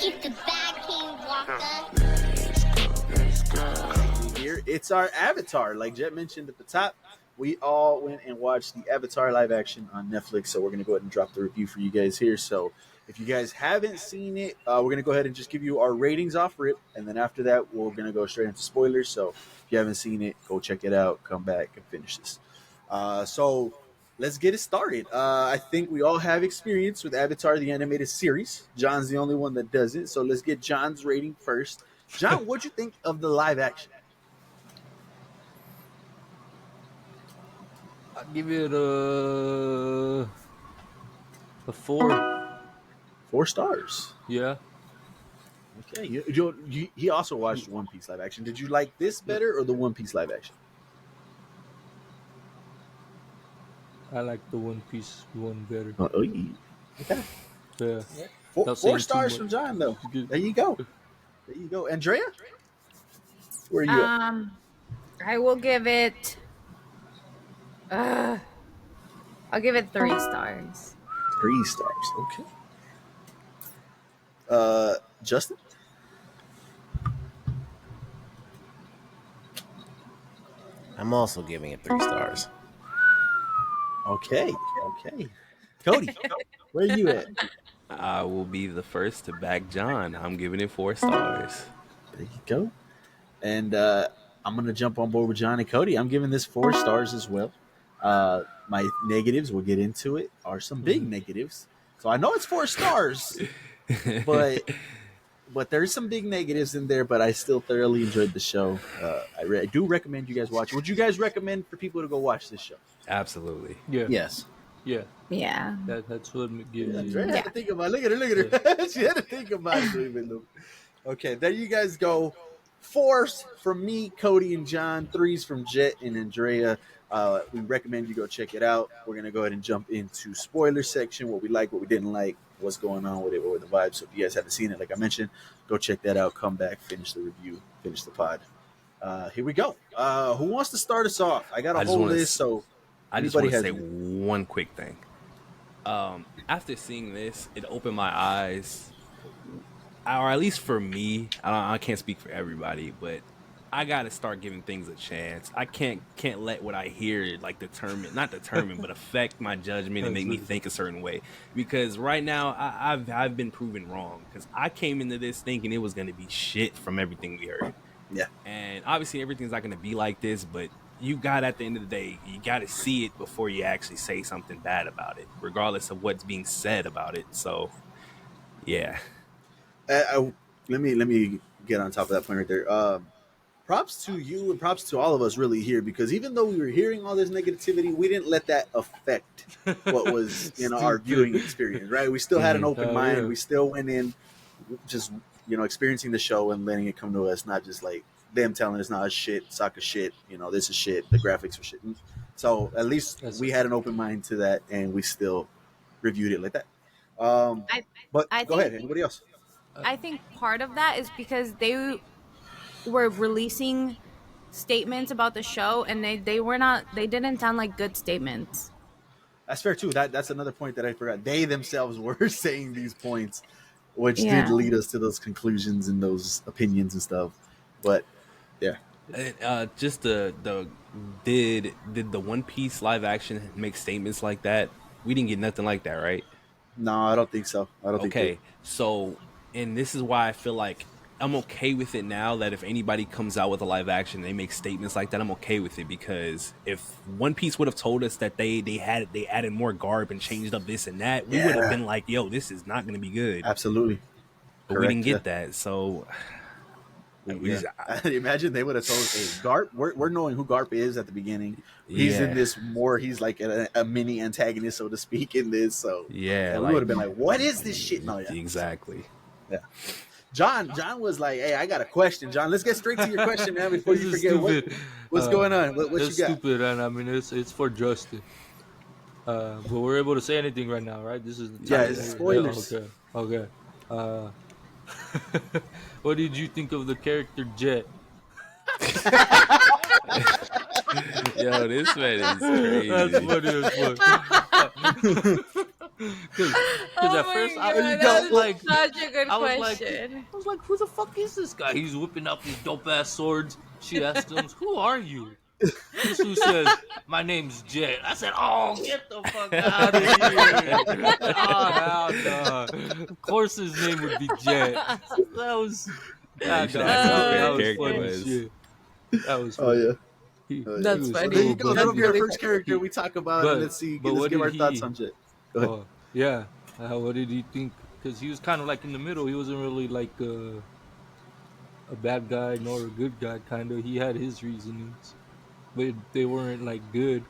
It's the Bad King Walker. Here, it's our Avatar. Like Jet mentioned at the top, we all went and watched the Avatar live action on Netflix. So we're going to go ahead and drop the review for you guys here. So if you guys haven't seen it, we're going to go ahead and just give you our ratings off rip. And then after that, we're going to go straight into spoilers. So if you haven't seen it, go check it out, come back and finish this. So let's get it started. I think we all have experience with Avatar, the animated series. John's the only one that doesn't. So let's get John's rating first. John, what'd you think of the live action? I'd give it a 4. 4 stars. Yeah. Okay. He also watched One Piece live action. Did you like this better or the One Piece live action? I like the One Piece one better. Okay. Yeah. 4 stars from John, though. There you go. There you go. Andrea? Where are you at? I will give it. I'll give it 3 stars. 3 stars. Okay. Justin? I'm also giving it 3 stars. Okay. Cody, where are you at? I will be the first to back John. I'm giving it 4 stars. There you go. And I'm going to jump on board with John and Cody. I'm giving this 4 stars as well. My negatives, we'll get into it, are some big negatives. So I know it's 4 stars, but there's some big negatives in there, but I still thoroughly enjoyed the show. I do recommend you guys watch it. Would you guys recommend for people to go watch this show? Absolutely. Yeah. Yes. Yeah. Yeah. That's what gives Yeah, you. Dre had to think about it. Look at her. She had to think about it a little bit. Okay, there you guys go. 4s from me, Cody, and John. 3s from Jet and Andrea. We recommend you go check it out. We're going to go ahead and jump into spoiler section, what we like, what we didn't like, what's going on with it, what were the vibes. So if you guys haven't seen it, like I mentioned, go check that out, come back, finish the review, finish the pod. Here we go. Who wants to start us off? I got a whole list, so I just want to anybody say has one quick thing. After seeing this, it opened my eyes, or at least for me. I can't speak for everybody, but I gotta start giving things a chance. I can't let what I hear like not determine, but affect my judgment and make me think a certain way. Because right now I've been proven wrong. Because I came into this thinking it was gonna be shit from everything we heard. Yeah. And obviously everything's not gonna be like this, but you got at the end of the day, you got to see it before you actually say something bad about it, regardless of what's being said about it. So, yeah. let me get on top of that point right there. Props to you and props to all of us really here, because even though we were hearing all this negativity, we didn't let that affect what was our viewing experience, right? We still had an open mind. Yeah. We still went in just experiencing the show and letting it come to us, not just like them telling us, "No, it's shit, soccer shit, this is shit, the graphics are shit." So at least we had an open mind to that, and we still reviewed it like that. But go ahead, anybody else? I think part of that is because they were releasing statements about the show, and they didn't sound like good statements. That's fair too. That's another point that I forgot. They themselves were saying these points, which did lead us to those conclusions and those opinions and stuff. But yeah, just did the One Piece live action make statements like that? We didn't get nothing like that, right? No, I don't think so. I don't think. Okay, so and this is why I feel like I'm okay with it now, that if anybody comes out with a live action, they make statements like that, I'm okay with it. Because if One Piece would have told us that they added more garb and changed up this and that, we would have been like, yo, this is not going to be good. Absolutely. But correct, we didn't get that. So imagine they would have told us, hey, Garp, we're knowing who Garp is at the beginning. He's in this more, he's like a mini antagonist, so to speak, in this. So yeah, we would have been like, what is this shit? No, exactly. Yeah. John was like, hey, I got a question. John, let's get straight to your question, man, before you forget what's going on. What you got? Stupid, and I mean, it's for Justin. But we're able to say anything right now, right? This is it's spoilers. Okay. What did you think of the character Jet? Yo, this man is crazy. That's funny as fuck. Because Oh at my first I, god, I that was is like, such a good I was like, question. who the fuck is this guy? He's whipping out these dope ass swords. She asked him, "Who are you?" This who says, "My name's Jet." I said, "Oh, get the fuck out of here!" Oh hell no! Of course his name would be Jet. That was Yeah, you God, should no, ask him what his that favorite was character funny was. shit. That was Oh funny. yeah. He, Oh, yeah. he That's was Well, there you funny. cool, go. but That'll That's be our really first funny. character we talk about, and let's see. but Let's what give did our thoughts he? on Jet. Go ahead. Oh yeah, what did he think? Because he was kind of like in the middle. He wasn't really like a bad guy nor a good guy. Kind of. He had his reasonings, but they weren't like good.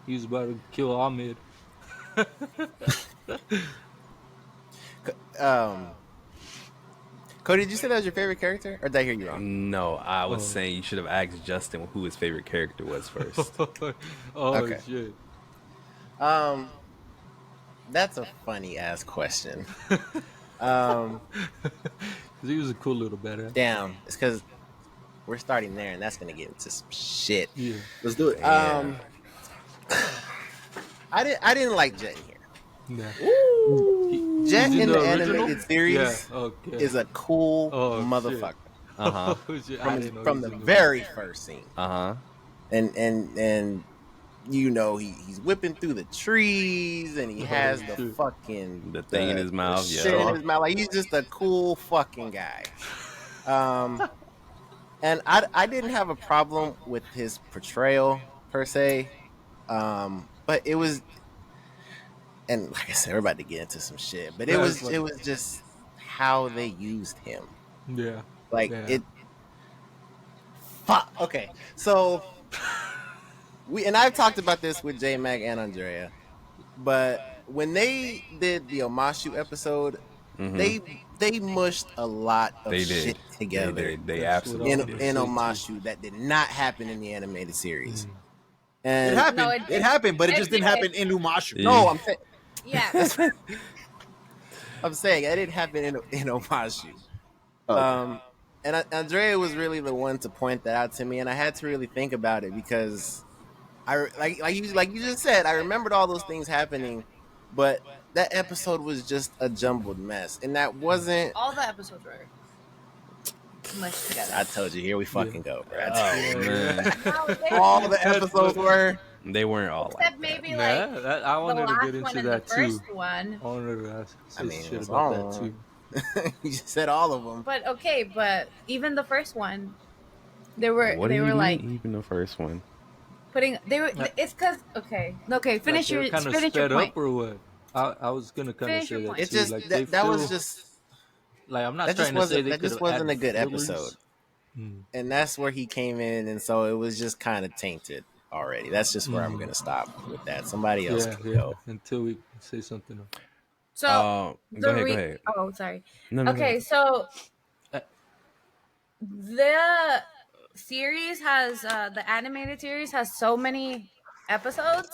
He was about to kill Ahmed. Um, Cody, did you say that was your favorite character, or did I hear you wrong? No, I was Oh. saying you should have asked Justin who his favorite character was first. Oh Okay. shit! Um, that's a funny ass question. Um, 'Cause he was a cool little badass. damn, it's because we're starting there, and that's gonna get into some shit. Yeah. Let's do it. Um, I didn't like Jet in here. Nah. Jet He's in the original? animated series Yeah. Okay. is a cool Oh, motherfucker Uh huh. Oh, shit. I didn't know from he the was in the- very first scene, Uh huh. and you know he's whipping through the trees, and he Oh, has the shit. fucking The thing in his mouth, shit in yeah. his mouth. Like he's just a cool fucking guy. And I didn't have a problem with his portrayal per se, but it was, and like I said, we're about to get into some shit, but That's it funny. was just how they used him. Yeah. Like Yeah. it. Fuck. Okay, so I've talked about this with J Mac and Andrea, but when they did the Omashu episode, they mushed a lot of They shit did. together They That's what I absolutely was did. gonna in say, Omashu that did not happen in the animated series. Mm. It And happened. No, it happened, but it just didn't did. happen in Umashu. Yeah. no, I'm saying Yeah. I'm saying it didn't happen in Omashu. Oh, okay. And Andrea was really the one to point that out to me, and I had to really think about it because I like you just said, I remembered all those things happening, but that episode was just a jumbled mess, and that wasn't. All the episodes were mushed together. I told you, here we fucking go, bro. Oh man, All the episodes were. they weren't all like Except that. maybe Nah, like that, I the wanted to last get one into and the that too. first one. I wanted to ask I mean, shit it's about all- that too. You just said all of them. But okay, but even the first one, they were What do they you were mean, like even the first one? putting they were. It's because okay. Finish your kind of finish your sped point. up or what? I was gonna kind of Finish say your that point. It too. just Like they that was feel- just like I'm not that just trying to say wasn't they that just could wasn't a add good fillers. episode. Hmm. And that's where he came in, and so it was just kind of tainted already. That's just where I'm gonna stop with that. Somebody else Yeah, can yeah. go. Until we say something else. So Go the ahead. Go ahead. oh sorry. No, Okay, so the series has the animated series has so many episodes,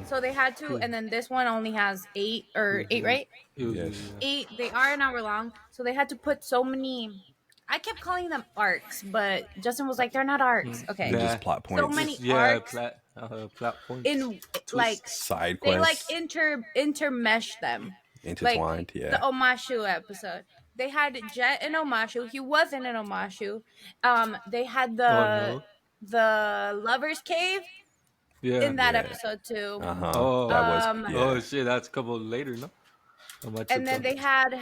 so they had to, and then this one only has eight, right? It was Yes. yeah. 8. They are an hour long, so they had to put so many. I kept calling them arcs, but Justin was like, "They're not arcs." Okay, Nah. Just plot points. so many Yeah, arcs plot points. in like Side they quests. like intermesh them. Intertwined, like yeah. the Omashu episode. They had Jet in Omashu. He wasn't in Omashu. They had no. the lovers cave Yeah. in that Yeah. episode too. Uh huh. Oh. That was. Yeah. Oh shit, that's a couple later, no? And then they had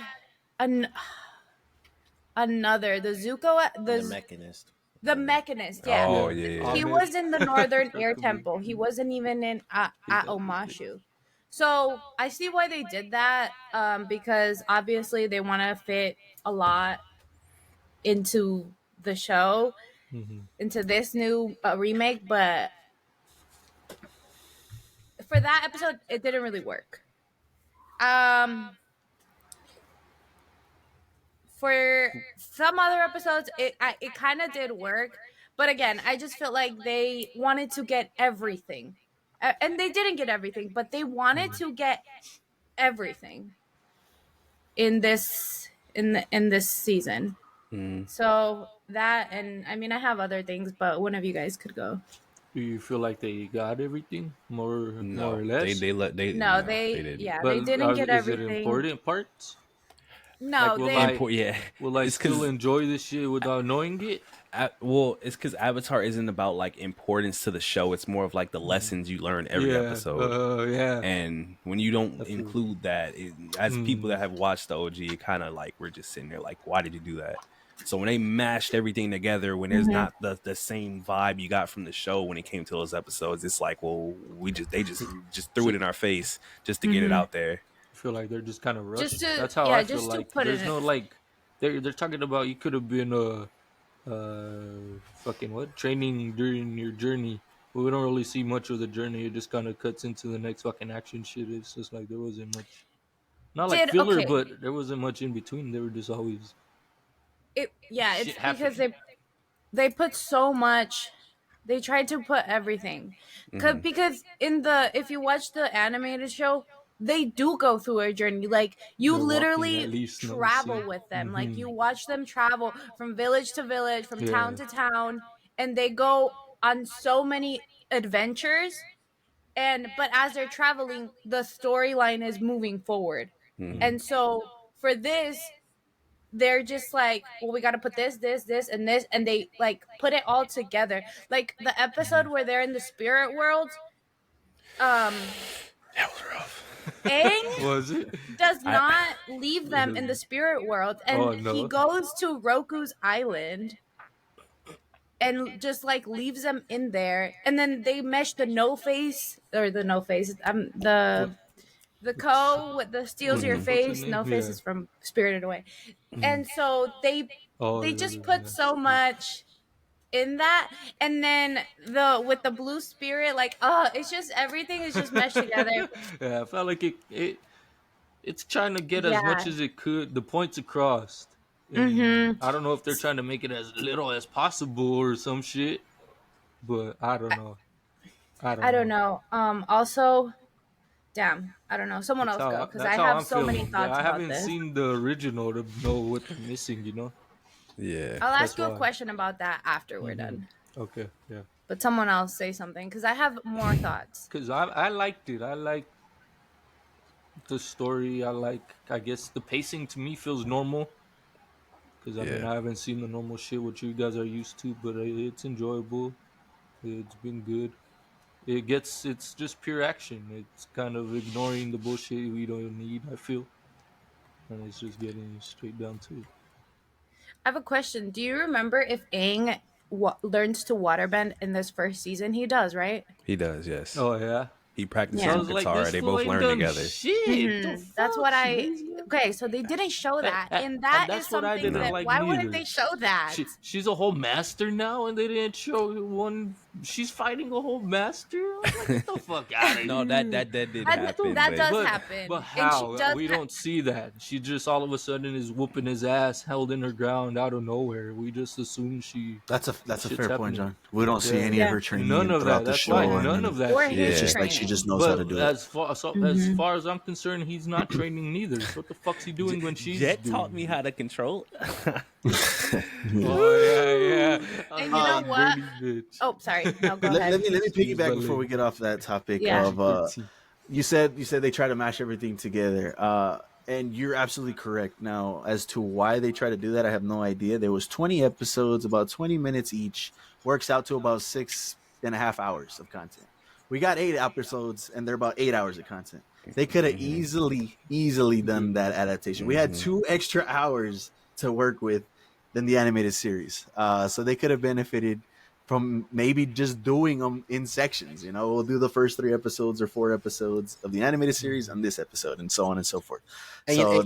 another the Zuko The Mechanist. the Mechanist. Yeah. Oh yeah. He Ahmed. was in the Northern Air Temple. He wasn't even in at Omashu. So I see why they did that, because obviously they want to fit a lot into the show, into this new remake. But for that episode, it didn't really work. For some other episodes, it kind of did work, but again, I just felt like they wanted to get everything, and they didn't get everything, but they wanted to get everything in this in this season. So that, and I mean, I have other things, but one of you guys could go. Do you feel like they got everything more No, or they less? they let they No, no they didn't. they But didn't get is it everything. important parts? Like, No, they Yeah, will I it's still because enjoy this shit without knowing it? well, it's because Avatar isn't about like importance to the show. It's more of like the lessons you learn every Yeah. episode. Yeah. And when you don't I feel. include that, as people that Mm. have watched the OG, it kind of like we're just sitting there like, why did you do that? So when they mashed everything together, when there's Mhm. not the same vibe you got from the show when it came to those episodes, it's like, well, they just threw So it in our face just to get it Mhm. out there. I feel like they're just kind of just rushed. to That's how I feel just to like. put it There's in. no like. They're talking about you could have been fucking what training during your journey. But we don't really see much of the journey. It just kind of cuts into the next fucking action shit. It's just like there wasn't much. Not like Did filler, okay. but there wasn't much in between. They were just always It's shit because happening. they put so much. They tried to put everything. Hmm. Because in the if you watch the animated show, they do go through a journey. Like you They're walking at literally least, no travel see. with them. Like Mm-hmm. you watch them travel from village to village, from town Yeah. to town, and they go on so many adventures. And but as they're traveling, the storyline is moving forward. Hmm. And so for this, they're just like, well, we got to put this, and this, and they like put it all together. Like the episode where they're in the spirit world, um, That was rough. Aang Was it? does I not leave them in the spirit world, Oh and he no. goes to Roku's island and just like leaves them in there, and then they mesh the no face, What? the What's co with the steals what your the mhm. fuck's the face. name? No face Yeah. is from Spirited Away. Mhm. And so Oh, they just put yeah. so much in that, and then the with the blue spirit, like, it's just everything is just meshed together. Yeah, I felt like it's trying to get as much Yeah. as it could, the points across. And Mm-hmm. I don't know if they're trying to make it as little as possible or some shit, but I don't I, know. I I don't don't know. know. Also, damn, I don't know. Someone else go because That's I how have I'm so many feeling. thoughts I about haven't this. seen the original to know what they're missing. Yeah. I'll That's ask you a why. question about that after we're Hmm. done. Okay, yeah. But someone else say something because I have more thoughts. Cause I liked it. I like the story. I guess the pacing to me feels normal. Cause I mean Yeah. I haven't seen the normal shit what you guys are used to, but it's enjoyable. It's been good. It's just pure action. It's kind of ignoring the bullshit we don't need. I feel, and it's just getting straight down to it. I have a question. Do you remember if Aang learns to waterbend in this first season? He does, right? He does, yes. Oh yeah. He So I practices Yeah. with was like, Katara. this They fool both ain't learn done together. shit. The That's fuck, what she I. lazy. Okay, so they didn't show that. And And that is that's what I something didn't No. that. like Why wouldn't neither. they show that? She's a whole master now, and they didn't show one. She's fighting a whole master. I was like, get the fuck out of No, here. that did happen, That but does But happen. And she how? does. We don't see that. She just all of a sudden is whooping his ass, held in her ground out of nowhere. We just assume That's a shit's fair point, happening. John. We don't see Yeah, any of Yeah. her none training of that. throughout the That's why show, none and of that Or shit. it's his just like she training. just knows how to But do it. as Mhm. far as I'm concerned, he's not training neither. So what the fuck's he doing when she's Jet taught me doing how to control. it? Oh yeah, yeah. And you know Big what? Bernie bitch. Oh, sorry. No, go let, ahead. let me let me Excuse my piggyback before we language. get off that topic Yeah. of PG-13. you said they try to mash everything together. And you're absolutely correct. Now, as to why they try to do that, I have no idea. There was 20 episodes, about 20 minutes each, works out to about 6.5 hours of content. We got 8 episodes, and they're about 8 hours of content. They could have Mhm. easily done that adaptation. We had Mhm. 2 extra hours to work with than the animated series, so they could have benefited from maybe just doing them in sections. We'll do the first 3 episodes or 4 episodes of the animated series on this episode, and so on and so forth. And So,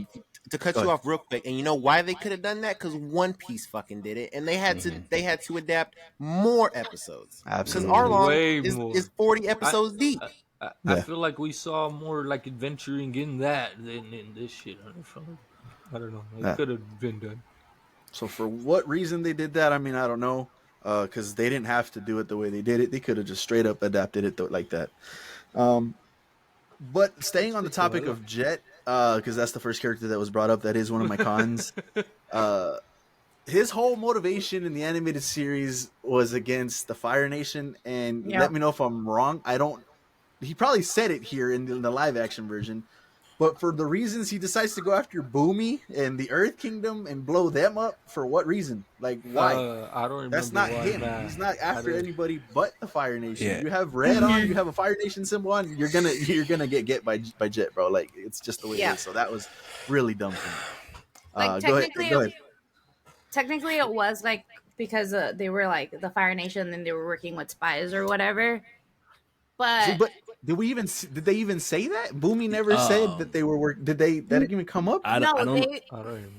to cut go you ahead. off real quick, and you know why they could have done that? Because One Piece fucking did it, and they had to adapt more episodes. Because Absolutely. Arlong Way is more. 40 I, episodes deep. I Yeah. feel like we saw more like adventuring in that than in this shit. I don't know. It Yeah. could have been done. So for what reason they did that, I mean, I don't know. Because they didn't have to do it the way they did it. They could have just straight up adapted it like that. But staying on the topic of Jet, because that's the first character that was brought up. That is one of my cons. Uh, his whole motivation in the animated series was against the Fire Nation, and Yeah. let me know if I'm wrong. I don't. He probably said it here in the live action version, but for the reasons he decides to go after Boomy and the Earth Kingdom and blow them up, for what reason? Like, why? I don't remember. That's not why, him. man. He's not I after don't- anybody but the Fire Nation. Yeah. You have red on, you have a Fire Nation symbol on, you're gonna get by Jet, bro. Like, it's just the way Yeah. it is. So that was really dumb for me. Like Go ahead. technically it was like because they were like the Fire Nation and they were working with spies or whatever. See, But but did they even say that? Boomy never said that they were work. Did they? That even come up? I no, don't. they. I don't remember.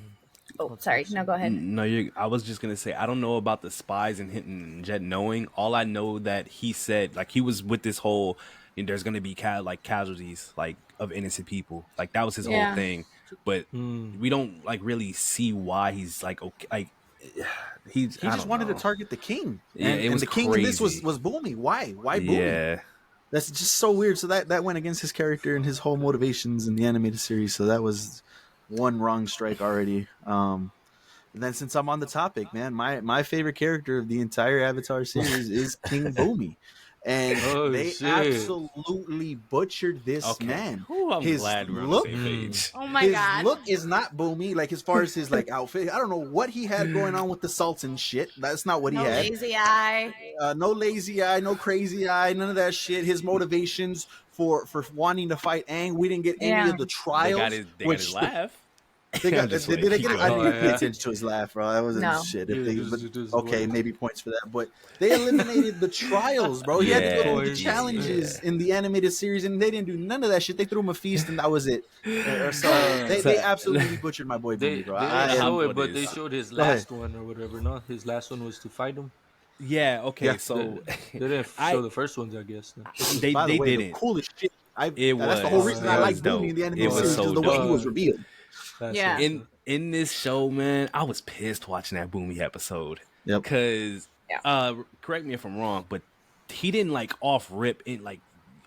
Oh, sorry. No, go ahead. No, I was just gonna say I don't know about the spies and hitting Jet knowing. All I know that he said like he was with this whole. There's gonna be casualties like of innocent people. Like that was his Yeah. whole thing. But we don't like really see why he's like okay. Like He just wanted to target the king. And the king in this was Boomy. Why? Why Boomy? Yeah. That's just so weird. So that went against his character and his whole motivations in the animated series. So that was one wrong strike already. And then since I'm on the topic, man, my favorite character of the entire Avatar series is King Boomy. And they shit. absolutely butchered this man. Ooh, I'm His glad we're look- on the same page. Oh my His god. look is not Boomy. Like as far as his like outfit, I don't know what he had going on with the salts and shit. That's not what No he had. lazy eye. No lazy eye, no crazy eye, none of that shit. His motivations for wanting to fight Aang, we didn't get any Yeah. of the trials. They got his laugh. They got, I'm just did they playing. get it? I didn't even pay attention to his laugh, bro. That wasn't No. shit. Yeah, If they, just okay, what- maybe points for that. But they eliminated the trials, bro. He had to go through the Yeah. challenges in the animated series, and they didn't do none of that shit. They threw him a feast, and that was it. So they absolutely butchered my boy They Boomy, bro. didn't I am- show it, what but is- they showed his Go ahead. last one or whatever. No, his last one was to fight him. Yeah. Okay. Yeah. So They didn't I- show the first ones, I guess. No. they by the way, didn't. the coolest shit. It That's the whole was- reason it I like was Boomy in the dope. animated It was series, so is the way he dope. was revealed. That's Yeah. it. In this show, man, I was pissed watching that Boomy episode. Yep. Cause Yeah. correct me if I'm wrong, but he didn't like off rip in like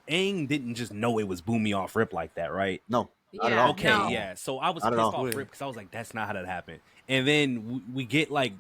Aang didn't just know it was Boomy off rip like that, right? No, not at Yeah. all. Okay, No. yeah. So I was Not pissed at all. off rip because I was like, that's not how that happened. And then we get like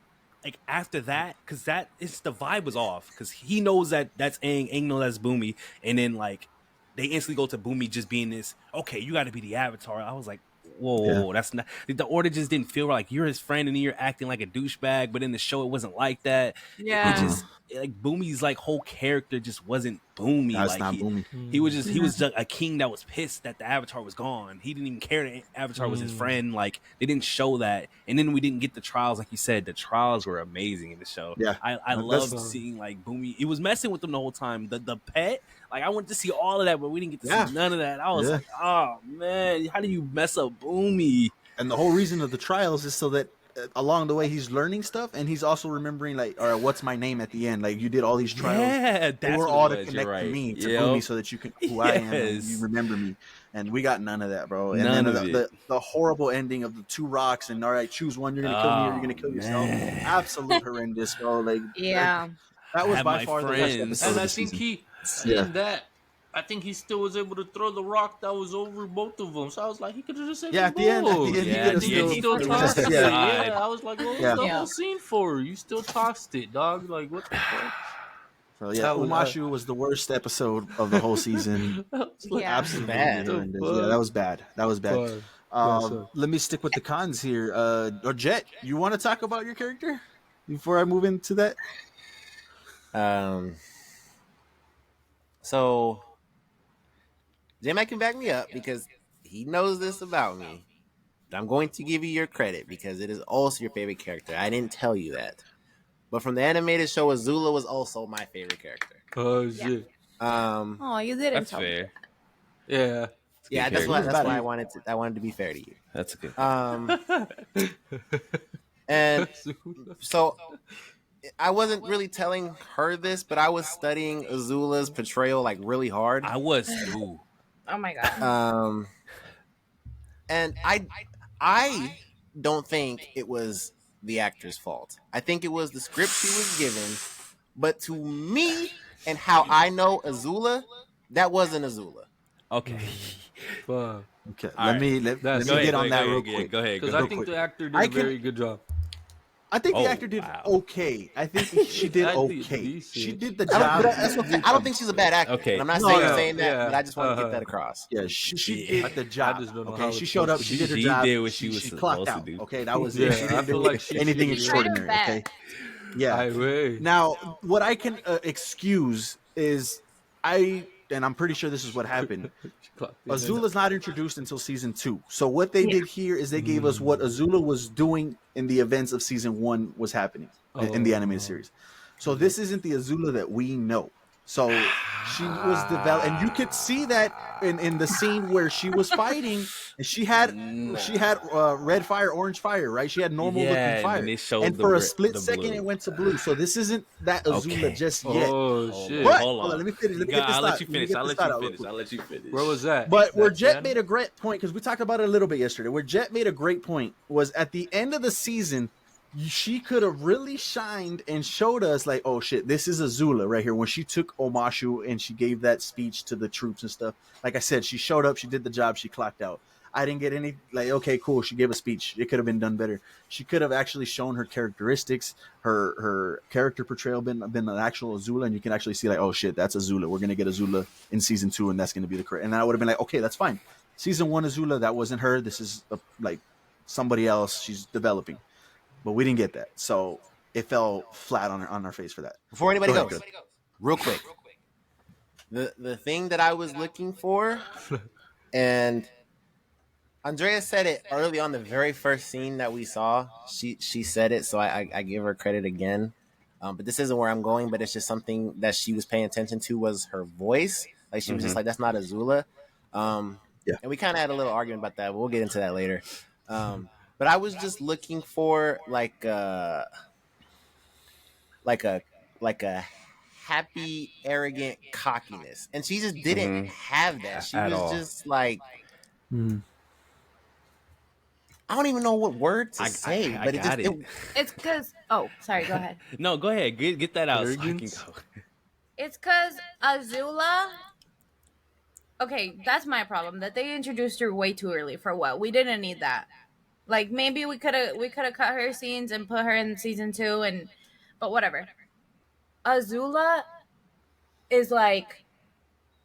after that, because that it's the vibe was off because he knows that that's Aang, Aang knows that's Boomy, and then like they instantly go to Boomy just being this. Okay, you got to be the Avatar. I was like, whoa, that's not. The order just didn't feel like you're his friend and you're acting like a douchebag. But in the show, it wasn't like that. Yeah. It just like Boomy's like whole character just wasn't Boomy. That's like not he, Boomy. he was just a king that was pissed that the Avatar was gone. He didn't even care that Avatar was his friend. Like they didn't show that, and then we didn't get the trials. Like you said, the trials were amazing in the show. Yeah. I That's- loved seeing like Boomy. It was messing with them the whole time. The pet, like I wanted to see all of that, but we didn't get to Yeah. see none of that. I was Yeah. like, oh man, how do you mess up Boomy? And the whole reason of the trials is so that along the way he's learning stuff, and he's also remembering like, all right, what's my name at the end? Like you did all these trials. Yeah, They that's were what all it to was. connect You're right. to me, to Yep. Boomy, so that you can who I am and Yes. you remember me. And we got none of that, bro. And None then of the horrible ending of the two rocks, and all right, choose one, you're gonna kill me or you're gonna kill yourself. man. Absolute horrendous, bro. Like Yeah. that was have by my far the worst friends. episode And of I the think season. seeing Yeah. that, I think he still was able to throw the rock that was over both of them. So I was like, he could have just saved Yeah, them at the end, both. he Yeah, could have at the end, He he still threw tossed it it. aside. Yeah, I was like, what was Yeah. the Yeah. whole scene for? You still tossed it, dog. Like, what the fuck? So yeah, That was- Umashu was the worst episode of the whole season. I was like, Yeah. Absolutely Bad. horrendous. What the Yeah, that was bad. That was bad. fuck? Yeah, so- Let me stick with the cons here. Or Jet, you want to talk about your character before I move into that? So J-Mac can back me up because he knows this about me. But I'm going to give you your credit because it is also your favorite character. I didn't tell you that. But from the animated show, Azula was also my favorite character. Oh, shit. Oh, you didn't That's tell me. fair. Yeah. Yeah, good that's character. why I wanted to be fair to you. That's a good. And so I wasn't really telling her this, but I was studying Azula's portrayal like really hard. I was too. Oh my god. And I don't think it was the actor's fault. I think it was the script she was given. But to me and how I know Azula, that wasn't Azula. Okay. Fuck. Okay, All let right. me That's- get on that real Yeah, quick. go ahead. Because Go I ahead. think quick. the actor did I a can- very good job. I think the Oh, actor did wow. okay. I think she did I did okay. decent. She did the I don't, job. but that's okay. I don't think she's a bad actor. Okay. And I'm not No, saying that, yeah, but I just want to get that uh-huh. across. Yeah, she Yeah. did the I job. just don't know Okay, how she it's showed up. supposed She to did her She job. did what she was clocked supposed to out. do. Okay, that was Yeah, it. She I didn't feel do like she anything did. She tried her extraordinary. best. Okay, yeah. I way. Now, what I can excuse is and I'm pretty sure this is what happened. Azula's not introduced until season 2. So what they did here is they gave us what Azula was doing in the events of season 1 was happening in the animated series. So this isn't the Azula that we know. So she was developed, and you could see that in the scene where she was fighting, and she had red fire, orange fire, right? She had normal looking Yeah, and fire, then they showed and the for a red- split the second blue. it went to blue. So this isn't that Azula Okay. just yet. Oh Hold shit! on, But hold hold on, on. let me finish. Let me get this I'll thought. let you Let me finish. get I'll this let thought you out real finish. quick. I'll let you finish. Where was that? But where That Jet channel? made a great point, because we talked about it a little bit yesterday, where Jet made a great point was at the end of the season, she could have really shined and showed us like, oh shit, this is Azula right here. When she took Omashu and she gave that speech to the troops and stuff. Like I said, she showed up, she did the job, she clocked out. I didn't get any like, okay, cool. She gave a speech. It could have been done better. She could have actually shown her characteristics, her character portrayal been an actual Azula, and you can actually see like, oh shit, that's Azula. We're gonna get Azula in season 2, and that's gonna be the correct. And I would have been like, okay, that's fine. Season 1 Azula, that wasn't her. This is like somebody else. She's developing, but we didn't get that, so it fell flat on our face for that. Before anybody Go ahead, goes, Greg. real quick, the thing that I was looking for, and Andrea said it early on the very first scene that we saw. She said it, so I give her credit again. But this isn't where I'm going. But it's just something that she was paying attention to was her voice. Like she was just like, "That's not Azula." Yeah. And we kind of had a little argument about that. But we'll get into that later. But I was just looking for like a happy, arrogant cockiness, and she just didn't have that. She At was all. just like. I don't even know what word to I say, but got it. It's because sorry, go ahead. No, go ahead. Get that out so I can Arrogance? go. It's because Azula. Okay, that's my problem. That they introduced her way too early. For what? We didn't need that. Like maybe we could have cut her scenes and put her in season 2, but whatever. Azula is like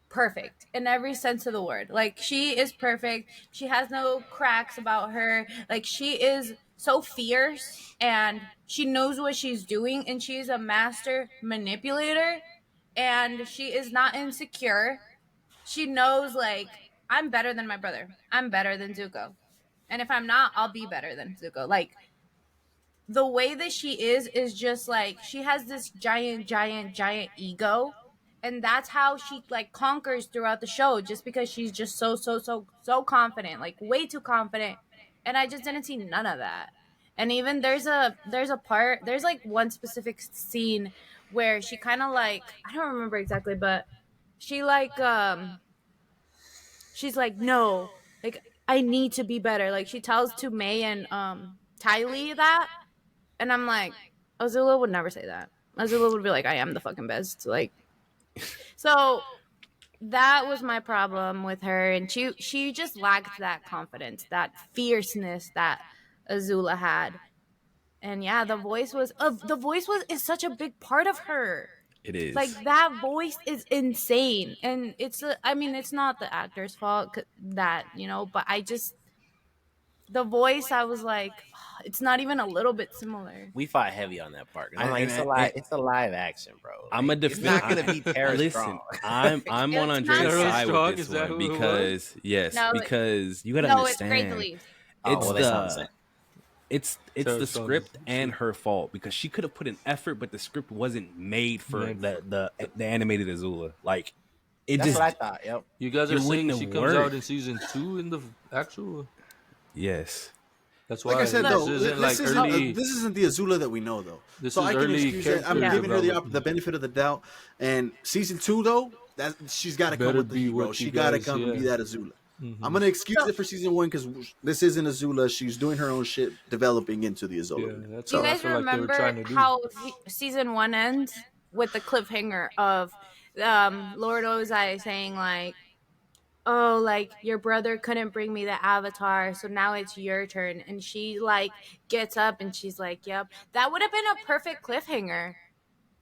perfect in every sense of the word. Like she is perfect. She has no cracks about her. Like she is so fierce and she knows what she's doing, and she's a master manipulator, and she is not insecure. She knows like I'm better than my brother. I'm better than Zuko. And if I'm not, I'll be better than Zuko. Like the way that she is just like she has this giant ego, and that's how she like conquers throughout the show, just because she's just so confident, like way too confident. And I just didn't see none of that. And even there's a part, there's like one specific scene where she kind of like, I don't remember exactly, but she like she's like, no, like I need to be better. Like she tells to May and Tylee that, and I'm like, Azula would never say that. Azula would be like, I am the fucking best. Like, so that was my problem with her, and she just lacked that confidence, that fierceness that Azula had. And yeah, the voice was is such a big part of her. It is. Like that voice is insane, and I mean, it's not the actor's fault that but I just the voice, I was like, oh, it's not even a little bit similar. We fought heavy on that part. I'm like, it's a live action, bro. Like, I'm a It's not gonna be Tara Listen, Strong. I'm on It's Andrea's not side Strong, with is this that one who it because yes, No, because you gotta No, it's understand. Great to Leave. Oh, It's well, that's not the same. it's Tara the Strong script is- and her fault because she could have put in effort, but the script wasn't made for Made the animated Azula. Like it That's just what I thought. Yep. You guys It are saying wouldn't she have comes out worked. in season 2 in the actual. yes. That's why Like I said, this though, isn't like early. this isn't the Azula that we know, though. This So is I can early excuse it. I'm character giving her development. the benefit of the doubt. And season 2, though, that she's got to come Better with the be heat, bro. what She you got to guys- come and be yeah. that Azula. I'm gonna excuse it for season 1 because this isn't Azula. She's doing her own shit, developing into the Azula. Yeah, that's Do you what I guys feel like they were remember trying to do. how season 1 ends with the cliffhanger of Lord Ozai saying like, oh, like your brother couldn't bring me the avatar, so now it's your turn. And she like gets up and she's like, yep. That would have been a perfect cliffhanger.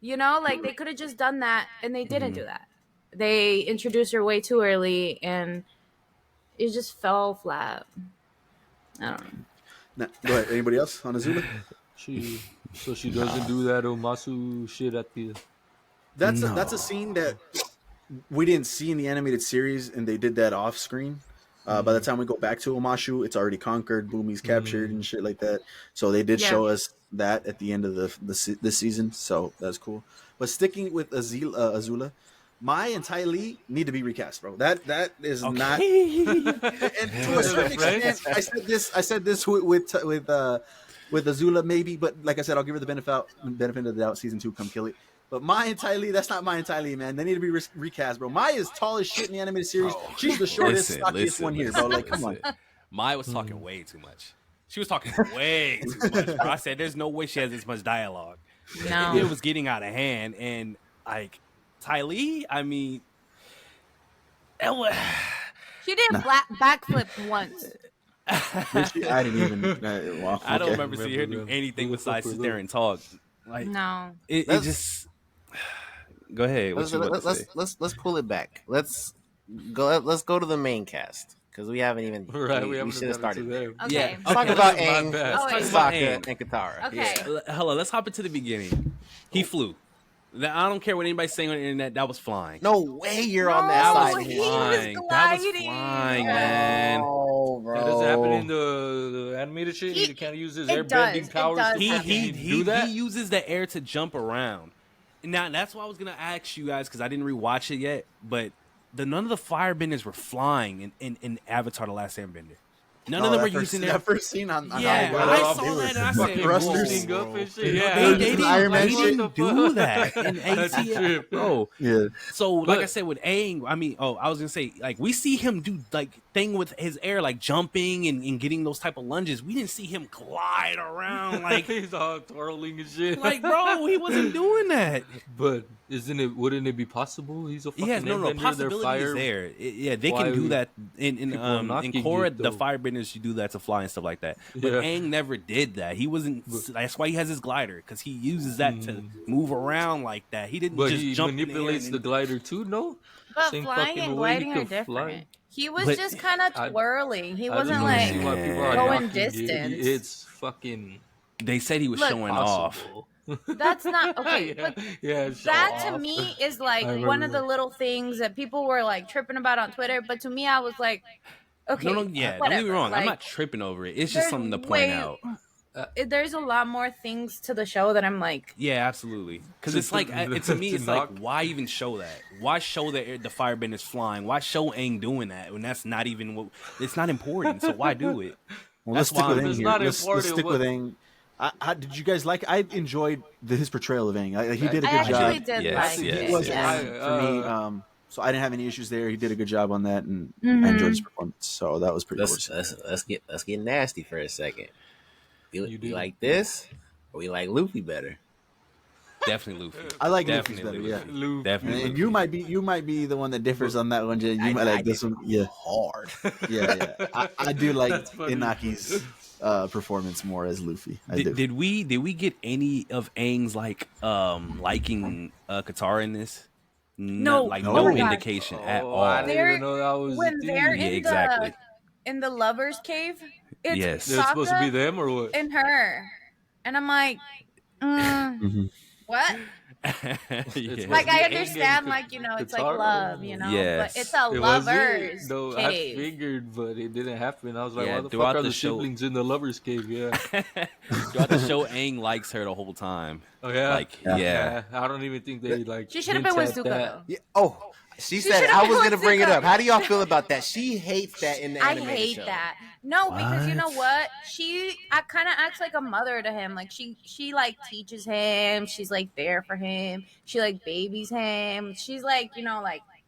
You know, like they could have just done that and they didn't do that. They introduced her way too early and it just fell flat. I don't know. Go ahead. Anybody else on Azula? She doesn't do that Omasu shit at the. That's a scene that we didn't see in the animated series, and they did that off screen. By the time we go back to Omashu, it's already conquered. Bumi's captured and shit like that. So they did show us that at the end of this season. So that's cool. But sticking with Azula, Mai and Ty Lee need to be recast, bro. That is not. And to a certain extent, I said this with Azula maybe, but like I said, I'll give her the benefit of the doubt. Season 2, come kill it. But Mai and Ty Lee, that's not Mai and Ty Lee, man. They need to be recast, bro. Mai is tall as shit in the animated series. She's the shortest, stockiest one here, bro. Like, come on. Mai was talking way too much. She was talking way too much, bro. I said, there's no way she has this much dialogue. No. It was getting out of hand. And, like, Ty Lee, I mean... She did backflip once. I didn't even... well, I don't remember seeing her do anything besides sit there and talk. Like, no. It just... Go ahead. Let's pull it back. Let's go to the main cast because we haven't even. We should have started there. Okay. Yeah. Let's talk about Aang, Sokka, and Katara. Okay. Yeah. Hello. Let's hop into the beginning. He flew. I don't care what anybody's saying on the internet. That was flying. No way you're on that side. He was That was flying, man. Oh, bro. That doesn't happen in the animated shit. He can't use his airbending powers. He uses the air to jump around. Now that's why I was gonna ask you guys because I didn't rewatch it yet. But none of the firebenders were flying in Avatar: The Last Airbender. None of them were using their first scene on yeah. I saw that and I said, thrusters. Up and shit. They Iron didn't do that in ATF, bro. Yeah. So, like I said, with Aang, I mean, I was gonna say, like, we see him do like thing with his air, like jumping and getting those type of lunges. We didn't see him glide around like he's all twirling and shit. like, bro, he wasn't doing that. But wouldn't it be possible? He's a fucking possibility is there. They can do that in Korra. The firebenders should do that to fly and stuff like that. But Aang never did that. He wasn't. That's why he has his glider because he uses that to move around like that. He didn't just jump. He manipulates the glider too. No, but flying and gliding are different. He was just kind of twirling. He wasn't like going distance. It's fucking. They said he was showing off. That's not okay. But that to me is like one of the little things that people were like tripping about on Twitter. But to me, I was like, okay, don't get me wrong. Like, I'm not tripping over it. It's just something to point out. There's a lot more things to the show that I'm like, yeah, absolutely. Because it's like to me, it's like, why even show that? Why show the firebenders flying? Why show Aang doing that when that's not even what? It's not important. So why do it? Well, let's stick with Aang here. Let's stick with Aang. Did you guys like? I enjoyed his portrayal of Aang. He did a good job. I actually did like. For me, so I didn't have any issues there. He did a good job on that, and I enjoyed his performance. So that was pretty cool. Let's get nasty for a second. You like this, or we like Luffy better? Definitely Luffy. I like Luffy's better. Yeah, Luffy. Definitely. And you might be the one that differs on that one, Jay. You might like this one. Yeah, hard. Yeah. I do like Inaki's performance more as Luffy. Did we get any of Aang's liking Katara in this? No, no indication at all. I didn't even know that was when they're in the lovers' cave. It's they're supposed to be them or what? And her, and I'm like, what? Like I understand, like it's like love, but it's a lovers' cave. No, I figured, but it didn't happen. I was like, why the fuck are the siblings in the lovers' cave? Yeah. Throughout the show, Aang likes her the whole time. Oh yeah, yeah. I don't even think they like. She should have been with Zuko though. Yeah. Oh. She said I was going to bring it up. How do y'all feel about that? She hates that in the animated show. I hate that. No, because you know what? I kind of acts like a mother to him. Like she like teaches him. She's like there for him. She like babies him. She's like,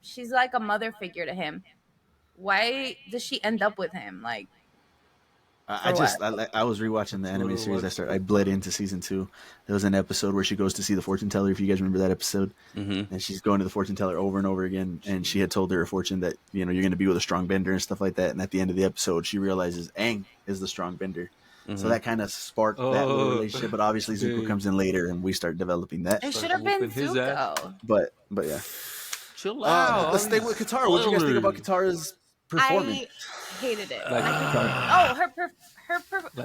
she's like a mother figure to him. Why does she end up with him? Like, I was rewatching the anime series. I bled into season 2. There was an episode where she goes to see the fortune teller. If you guys remember that episode, and she's going to the fortune teller over and over again, and she had told her fortune that you're going to be with a strong bender and stuff like that. And at the end of the episode, she realizes Aang is the strong bender. So that kind of sparked that little relationship. But obviously, Zuko comes in later, and we start developing that. It should have been Zuko. But yeah, chill out. let's stay with Katara. What do you guys think about Katara's performance? I hated it. Like,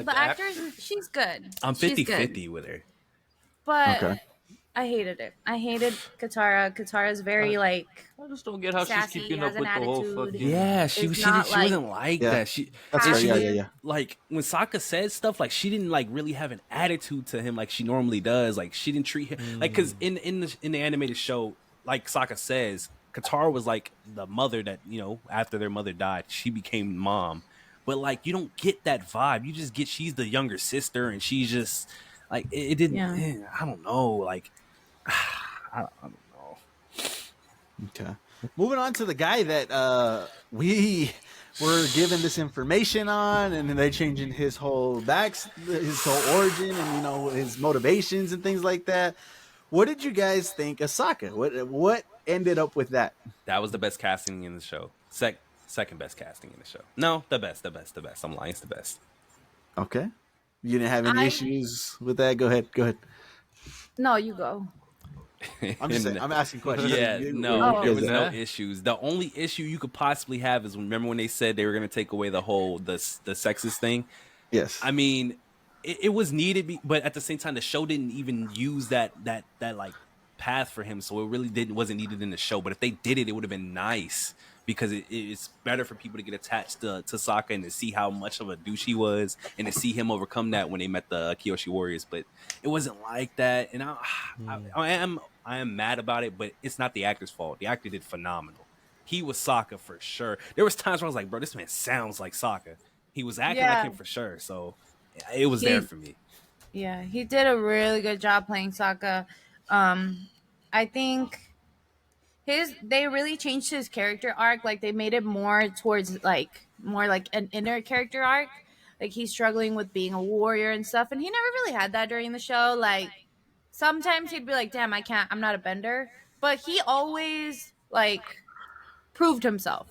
The actress, she's good. I'm She's 50-50 good. with her. But Okay. I hated it. I hated Katara. Katara's very I just don't get how sassy, she's keeping has up with an the whole attitude. fucking. Yeah, she It's not wasn't like Yeah. that. She That's and right. she Yeah, didn't- yeah. Like when Sokka said stuff, like she didn't like really have an attitude to him like she normally does. Like she didn't treat him like because in the animated show, like Sokka says, Katara was like the mother that after their mother died, she became mom. But like you don't get that vibe. You just get she's the younger sister, and she's just like it didn't. Yeah. I don't know. Like I don't know. Okay. Moving on to the guy that we were given this information on, and then they're changing his whole his whole origin, and his motivations and things like that. What did you guys think of Sokka? What ended up with that? That was the best casting in the show. Second best casting in the show. No, the best. I'm lying. It's the best. Okay. You didn't have any issues with that? Go ahead. No, you go. I'm just saying, I'm asking questions. Yeah, You- no, Oh. there was no Yeah. issues. The only issue you could possibly have is remember when they said they were going to take away the whole the sexist thing. Yes. I mean, it was needed, but at the same time, the show didn't even use that like path for him, so it really wasn't needed in the show. But if they did it, it would have been nice because it's better for people to get attached to Sokka and to see how much of a douche he was, and to see him overcome that when they met the Kyoshi Warriors. But it wasn't like that, and I am mad about it. But it's not the actor's fault. The actor did phenomenal. He was Sokka for sure. There was times where I was like, bro, this man sounds like Sokka. He was acting like him for sure. So it was there for me. Yeah, he did a really good job playing Sokka. I think they really changed his character arc. Like they made it more towards more like an inner character arc. Like he's struggling with being a warrior and stuff, and he never really had that during the show. Like sometimes he'd be like, "Damn, I'm not a bender," but he always proved himself.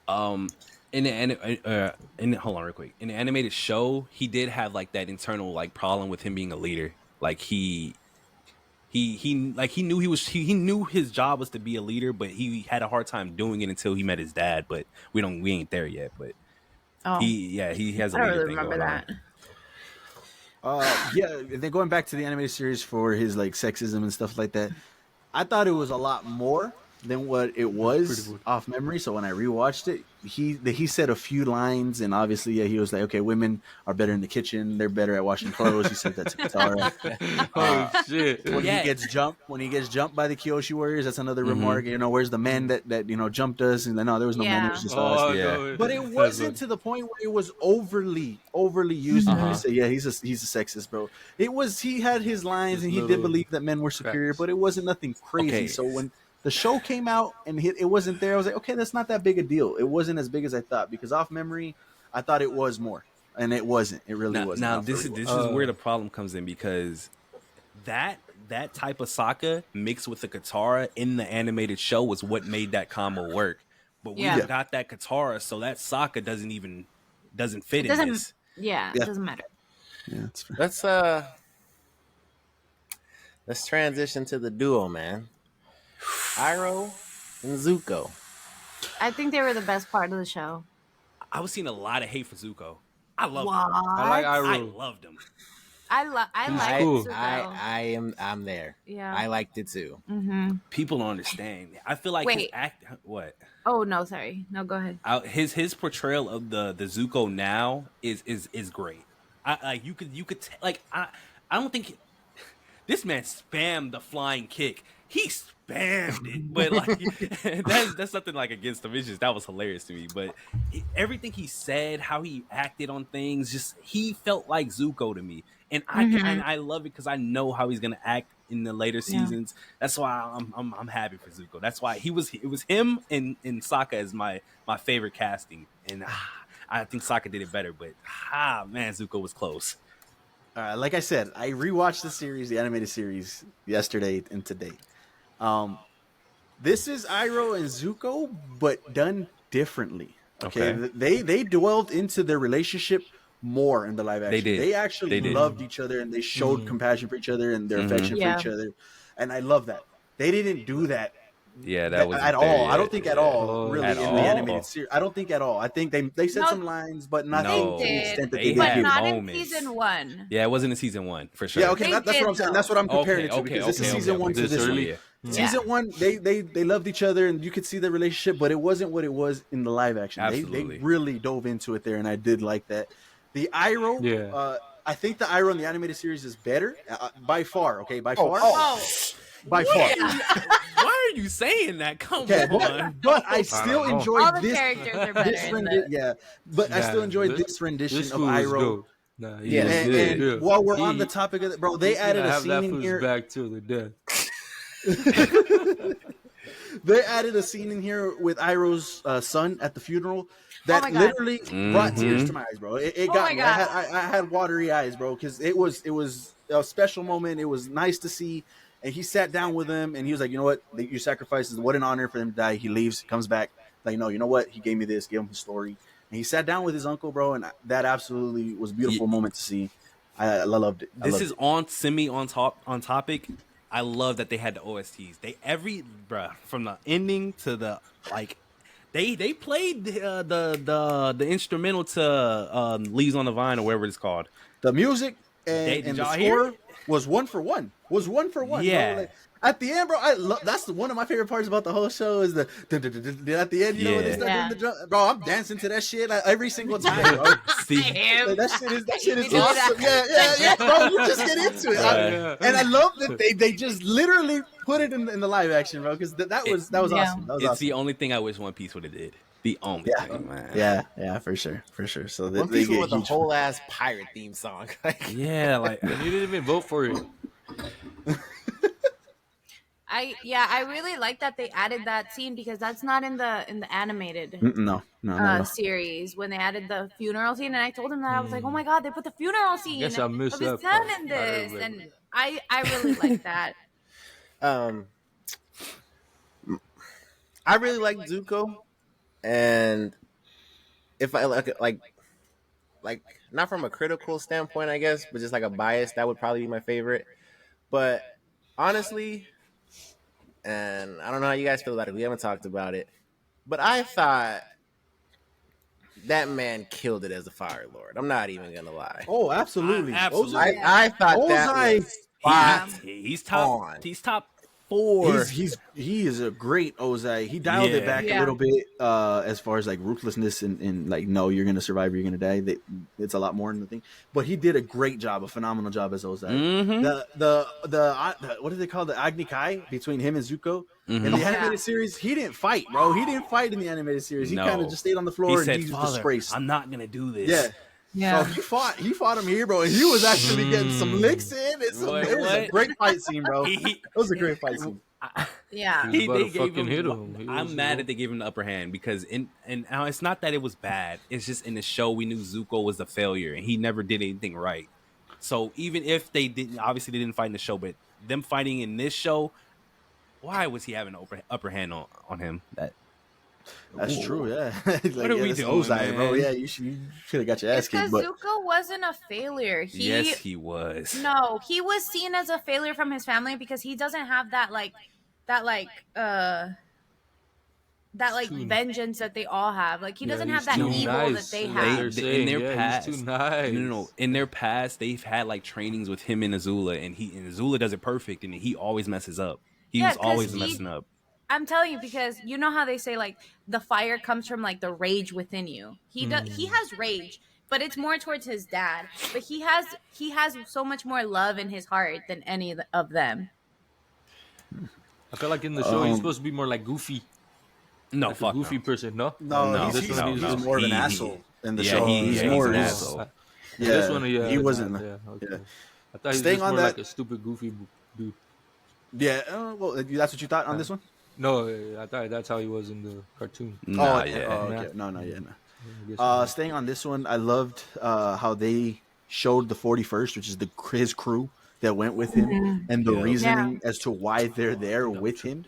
Hold on real quick. In the animated show, he did have like that internal like problem with him being a leader. Like he knew his job was to be a leader, but he had a hard time doing it until he met his dad. But we ain't there yet. But he has a I don't leader really thing remember going on. that. Yeah, and then going back to the animated series for his sexism and stuff like that, I thought it was a lot more than what it was off memory. So when I rewatched it, he said a few lines, and obviously, he was like, "Okay, women are better in the kitchen; they're better at washing clothes." He said that to Katara. Oh shit! When he gets jumped by the Kyoshi Warriors, that's another remark. Where's the men that jumped us? And then no, there was no men; it was just us. Yeah. But it wasn't to the point where it was overly used. To say, yeah, he's a sexist, bro. It was he had his lines, and he did believe that men were superior, but it wasn't nothing crazy. Okay. So when the show came out and it wasn't there, I was like, okay, that's not that big a deal. It wasn't as big as I thought, because off memory, I thought it was more, and it wasn't. It really wasn't. Now this is where the problem comes in, because that type of Sokka mixed with the Katara in the animated show was what made that combo work. But we got that Katara, so that Sokka doesn't fit in this. Yeah, it doesn't matter. Yeah, that's fair. Let's transition to the duo, man. Iroh and Zuko. I think they were the best part of the show. I was seeing a lot of hate for Zuko. I love him. I like I Iroh. loved him. I like cool. Zuko. I'm there. Yeah. I liked it too. Mm-hmm. People don't understand. I feel like his what? Oh no, sorry. No, go ahead. His portrayal of the Zuko now is great. You could I don't think this man spammed the flying kick. He spammed it, but that's nothing against him. It's just that was hilarious to me. But everything he said, how he acted on things, just he felt like Zuko to me, and I love it because I know how he's gonna act in the later seasons. That's why I'm happy for Zuko. That's why it was him and Sokka as my favorite casting, and I think Sokka did it better, but man, Zuko was close. Like I said, I rewatched the animated series, yesterday and today. This is Iroh and Zuko, but done differently. Okay, they delved into their relationship more in the live action. They did. They actually They did. loved each other and they showed compassion for each other and their affection for Yeah. each other, and I love that. They didn't do that. Yeah, that was at all. I don't think at all, really, At in all? the animated series. I don't think at all. I think they said No, some lines, but not No, to the did, extent that they they but did. had not moments. in season 1. Yeah, it wasn't in season 1 for sure. Yeah, okay, They that's what did, I'm saying. though. That's what I'm comparing it to, Okay, because this is okay, season okay. 1 to This this one. early? Yeah. Season 1, they loved each other, and you could see the relationship, but it wasn't what it was in the live action. They Absolutely. really dove into it there, and I did like that. The Iroh, Yeah. I think the Iroh in the animated series is better by far. Okay, by far, Oh, by far. Why are you saying that? Come Okay, on. but I still don't know. enjoy all the this. characters are better. This in rendi- the, yeah, but I still Nah, enjoyed this rendition This of fool was Iroh. dope. Nah, he Yeah, was And, good. and Yeah. while we're on He- the topic of it, bro, they he's added gonna a have that scene in fool's here. back till the death. They added a scene in here with Iroh's son at the funeral that my God. literally brought tears Mhm. to my eyes, bro. It Oh got my me. God. I had watery eyes, bro, because it was a special moment. It was nice to see. And he sat down with him, and he was like, "You know what? Your sacrifices. What an honor for him to die." He leaves, comes back, like, "No, you know what? He gave me this. Gave him his story." And he sat down with his uncle, bro, and that absolutely was a beautiful moment to see. I loved it. This is on topic. I love that they had the OSTs. From the ending to the they played the instrumental to Leaves on the Vine or whatever it's called. The music Did and the y'all hear score it? was one for one. Yeah. Bro. Like, at the end, bro, that's one of my favorite parts about the whole show is the at the end. You know when they start Yeah. doing the drum, bro. I'm dancing to that shit like, every single time, bro. See, Like, that shit is We do that. awesome. Yeah, bro. You just get into it, Yeah. and I love that they just literally put it in the live action, bro. Because that was Yeah. awesome. That was it's awesome. the only thing I wish One Piece would have did. The only thing, man. Yeah, for sure. So One they Piece get with a huge. whole ass pirate theme song. Yeah, like And you didn't even vote for it. I really like that they added that scene because that's not in the animated No. series when they added the funeral scene, and I told him that I was like, oh my God, they put the funeral scene Guess I missed of his that son part. in I this, remember and that. I really like that. I really like Zuko, and if I like not from a critical standpoint, I guess, but just like a bias, that would probably be my favorite. But honestly, and I don't know how you guys feel about it. We haven't talked about it, but I thought that man killed it as a Fire Lord. I'm not even gonna lie. Oh, absolutely. Absolutely. I thought that Ozai- was spot he's top. on. He's top 4. He is a great Ozai. He dialed it Yeah. back a Yeah. little bit as far as like ruthlessness and like, no, you're gonna survive or you're gonna die. It's a lot more than the thing. But he did a great job, a phenomenal job as Ozai. Mhm. The what do they call the Agni Kai between him and Zuko in the Mhm. animated series? He didn't fight, bro. He didn't fight in the animated series. He No. kind of just stayed on the He floor and said, he was "Father, disgraced. I'm not gonna do this." Yeah. Yeah. So he fought him here, bro, and he was actually getting some licks in. It was a What? great fight scene, bro. He- It was a great fight scene. Yeah. He was about they to gave fucking hit him. He was, I'm mad that they gave him the upper hand because now it's not that it was bad. It's just in the show we knew Zuko was a failure and he never did anything right. So even if they didn't, obviously they didn't fight in the show, but them fighting in this show, why was he having an upper hand on him? That's Ooh. true, yeah. Like, What are we that's doing, Ozai, bro? man? Yeah, you should have got your ass It's because kicked, but Zuko wasn't a failure. Yes, he was. No, he was seen as a failure from his family because he doesn't have that Too- vengeance that they all have. Like he doesn't Yeah, have he's that too evil nice, that they is what have. they're saying. In their Yeah, past, he's too nice. no. In their past, they've had like trainings with him and Azula, and Azula does it perfect, and he always messes up. He Yeah, was 'cause always he- messing up. I'm telling you because you know how they say like the fire comes from like the rage within you. He has rage, but it's more towards his dad. But he has so much more love in his heart than any of them. I feel like in the show he's supposed to be more like Goofy. No, Like a fuck goofy no. person, no? no, No, he's no, he's no. more of an He- asshole in the yeah, show. he's more an his- asshole. Yeah, This one, yeah, he wasn't. Yeah, okay. yeah. I thought he was Staying just on more that- like a stupid, goofy dude. Yeah, well, that's what you thought on this one? No, I thought that's how he was in the cartoon. Nah, okay. yeah. Oh, okay. No, yeah, no. Staying on this one, I loved how they showed the 41st, which is his crew that went with him, and the Yeah. reasoning as to why they're there with him.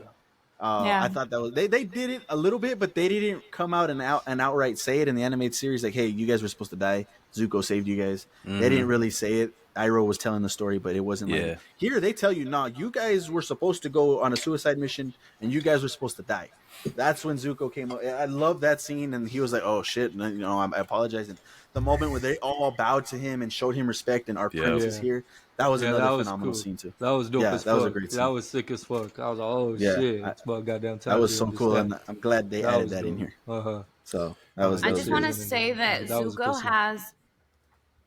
I thought that was they did it a little bit, but they didn't come out and outright say it in the animated series. Like, hey, you guys were supposed to die. Zuko saved you guys. They didn't really say it. Iroh was telling the story, but it wasn't Yeah. like here. They tell you, no, you guys were supposed to go on a suicide mission, and you guys were supposed to die. That's when Zuko came up. I love that scene, and he was like, "Oh shit," I apologize. And the moment where they all bowed to him and showed him respect, and our prince is here. That was another phenomenal scene too. That was dope as fuck. That was a great scene. That was sick as fuck. I was like, oh shit, it's about goddamn time. That was so cool, and I'm glad they added that in here. So that was. I just want to say that Zuko has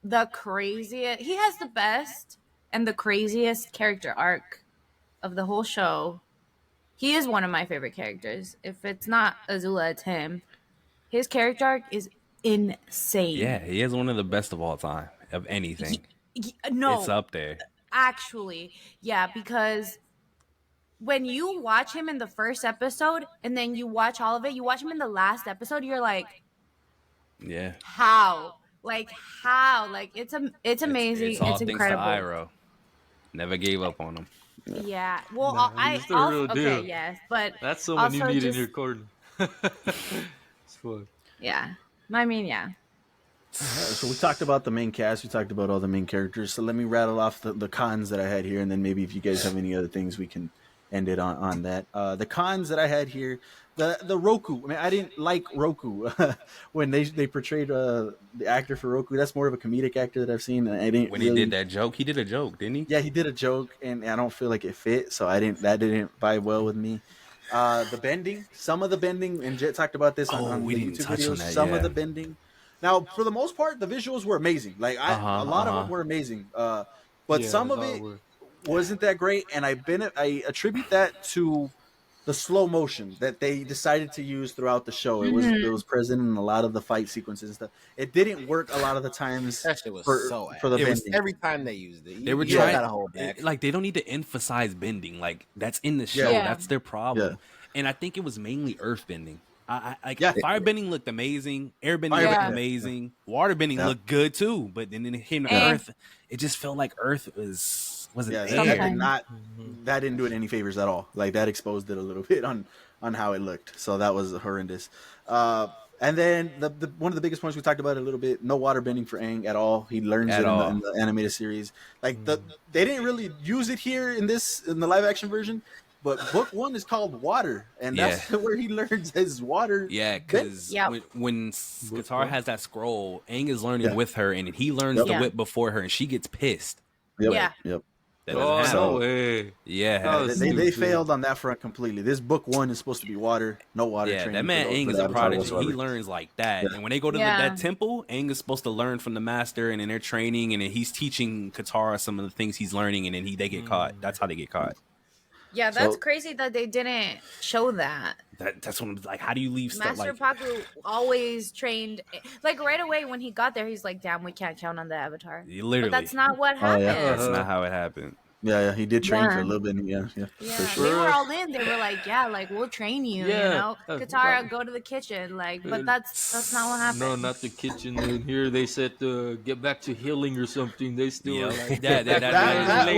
the craziest. He has the best and the craziest character arc of the whole show. He is one of my favorite characters. If it's not Azula, it's him. His character arc is insane. Yeah, he is one of the best of all time of anything. No, it's up there. Actually, yeah, because when you watch him in the first episode and then you watch all of it, you watch him in the last episode, you're like, yeah, how? Like how? Like it's amazing. It's all it's incredible. Thanks to Iroh. Never gave up on him. Yeah. Well, he's the real deal. Okay, yes, but that's someone you also need just, in your corner. It's fun. Yeah. I mean, yeah. So we talked about the main cast. We talked about all the main characters. So let me rattle off the cons that I had here, and then maybe if you guys have any other things, we can end it on that. The cons that I had here, the Roku. I mean, I didn't like Roku when they portrayed the actor for Roku. That's more of a comedic actor that I've seen. And I didn't when he did that joke. He did a joke, didn't he? Yeah, he did a joke, and I don't feel like it fit. So that didn't vibe well with me. The bending, some of the bending, and Jet talked about this on we the didn't YouTube touch videos. on that, Some yeah. of the bending. Now, for the most part, the visuals were amazing. Like a lot of them were amazing. But some of it wasn't that great, and I attribute that to the slow motion that they decided to use throughout the show. It was present in a lot of the fight sequences and stuff. It didn't work a lot of the times. That shit was for the it was bending. every time they used it. They were you trying gotta hold back. like they don't need to emphasize bending. Like that's in the show. Yeah. That's their problem. Yeah. And I think it was mainly earth bending. Yeah. Firebending looked amazing. Airbending Firebending, looked yeah. amazing. Waterbending looked good too. But then it came to Earth, it just felt like Earth wasn't Yeah, there. that didn't do it any favors at all. Like that exposed it a little bit on how it looked. So that was horrendous. And then the one of the biggest points we talked about a little bit, no water bending for Aang at all. He learns it in the animated series. Like they didn't really use it here in the live action version. But book 1 is called Water, and that's where he learns his water. Yeah, because when Katara has that scroll, Aang is learning with her, and he learns the whip before her, and she gets pissed. Yep. That doesn't happen. No way. Yeah, they failed on that front completely. This book 1 is supposed to be water, no water. Yeah, training that man for Aang is a Avatar prodigy. whatsoever. He learns like that, and when they go to that temple, Aang is supposed to learn from the master, and then they're training, and then he's teaching Katara some of the things he's learning, and then they get caught. That's how they get caught. Yeah, that's crazy that they didn't show that. That's when like, how do you leave stuff Master like? Paku always trained, like right away when he got there, he's like, "Damn, we can't count on the Avatar." Literally, but that's not what happened. That's not how it happened. Yeah, he did train for a little bit. Yeah, for sure. They were all in. They were like, "Yeah, like we'll train you." You know, Katara, go to the kitchen. Like, but that's not what happened. No, not the kitchen. In here, they said to get back to healing or something. They still like, that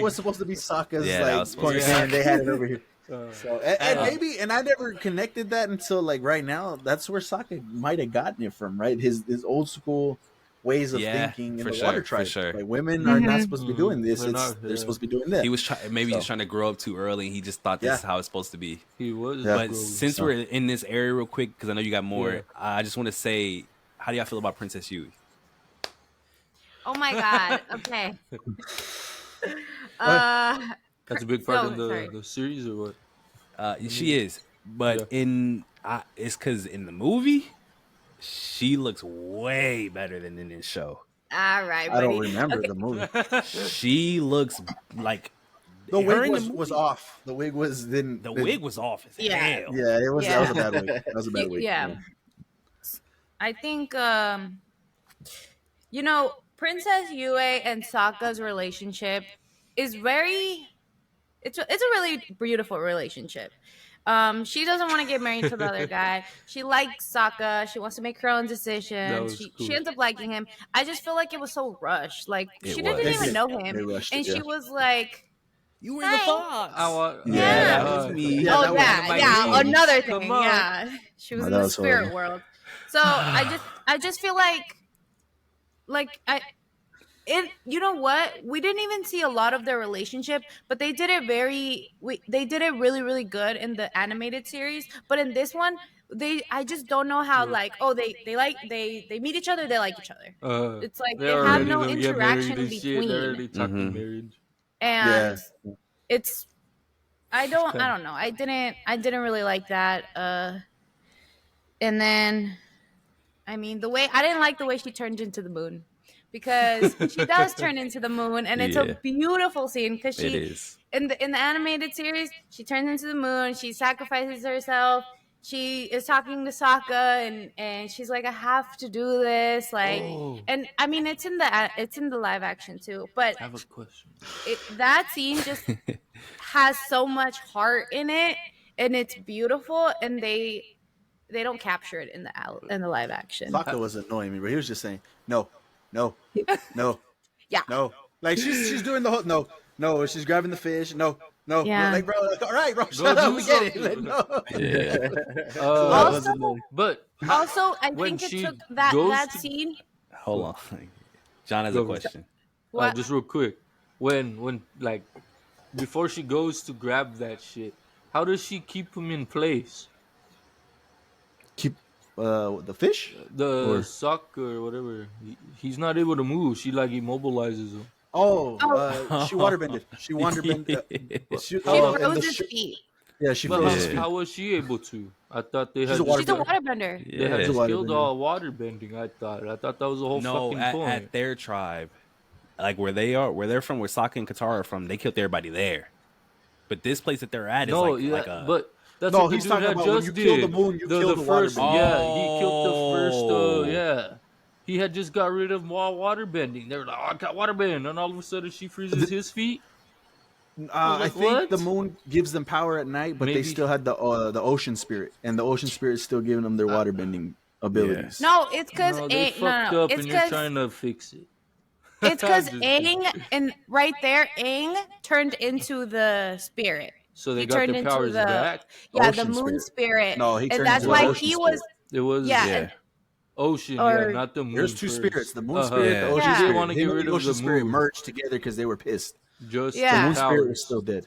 was supposed to be Sokka's point, and they had it over here. So and I never connected that until like right now. That's where Sokka might have gotten it from, right? His old school ways of thinking in the water tribe. Like women are not supposed to be doing this. They're supposed to be doing that. He was he's trying to grow up too early. And he just thought this is how it's supposed to be. He was. But since we're in this area real quick, because I know you got more, I just want to say, how do y'all feel about Princess Yui? Oh my god. Okay. That's a big part of the series, or what? She is, but it's because in the movie, she looks way better than in this show. All right, I don't remember the movie. She looks like the wig was off. The wig was wig was off as hell. Yeah, it was. That was a bad wig. That was a bad wig. Yeah. I think Princess Yue and Sokka's relationship is it's a really beautiful relationship. She doesn't want to get married to the other guy. She likes Sokka. She wants to make her own decisions. was She cool. ends up liking him. I just feel like it was so rushed. Like It she was. didn't They even did. know They him, rushed and it, yeah. she was like, You were Hi. the fox. Yeah, that was me. Yeah, "Oh that was yeah, one of my yeah, dreams. another Come thing, on. yeah." She was Oh, in that the was spirit horrible. world. So I just feel like I. You know what? We didn't even see a lot of their relationship, but they did it they did it really really good in the animated series. But in this one, I just don't know how Yeah. like they meet each other, they like each other. It's like They're they have already no gonna get married interaction in and shit. They're already between, talking Mhm. marriage. and Yeah. it's I kinda- don't know. I didn't really like that. And then I mean, I didn't like the way she turned into the moon, because she does turn into the moon, and it's a Yeah. beautiful scene because It she is. in the animated series she turns into the moon, she sacrifices herself, she is talking to Sokka, and she's like, I have to do this, like, Oh, and I mean it's in the live action too, but I have a question. that scene just has so much heart in it, and it's beautiful, and they don't capture it in the live action. Sokka was annoying me, but he was just saying, no, no, no, Yeah. no. Like she's doing the whole no. She's grabbing the fish. No, no. Yeah. Like bro, like, all right, bro, Go shut up. do We get it. something. Like, no. Yeah. So that was Also, annoying. But Also, I when think it she took that goes that to- scene. Hold on. John has a Go. question. What? just real quick, when like before she goes to grab that shit, how does she keep him in place? Keep the fish. The Or- sock or whatever, he's not able to move. She like immobilizes him. She waterbended. She waterbended. She Oh, and froze his feet. Yeah, she But froze how, his Yeah. feet. how was she able to? I thought they She's had a just, She's a waterbender. waterbender. they had Yeah. just She's a killed waterbender. all water bending. I thought that was the whole No, fucking at point. their tribe, like where they're from, where Sokka and Katara are from, they killed everybody there. But this place that they're at is No, like a. but that's No, what the he's dude talking had about when just you kill the did. moon, you kill the first, waterbender. yeah, he killed the first. Oh. Yeah, he had just got rid of all water bending. They were like, "Oh, I got water bend," and all of a sudden she freezes his feet. I like, think what? the moon gives them power at night, but they Maybe- still had the ocean spirit, and the ocean spirit is still giving them their waterbending abilities. No, it's because No, they fucked up, It's and you're because trying to fix it. it's because Just Aang, and right there, Aang turned into the spirit. So they He got turned their into powers the back. yeah, Ocean the moon spirit. No, he and turned that's into why the ocean he was spirit. It was yeah, Yeah. ocean, Or- yeah, not the moon. There's two first. spirits: the moon Uh-huh. spirit, the Yeah. ocean Yeah. spirit. They wanna get Him and rid the of ocean the spirit moon. merged together because they were pissed. Just Yeah. The the moon spirit was powers. still dead.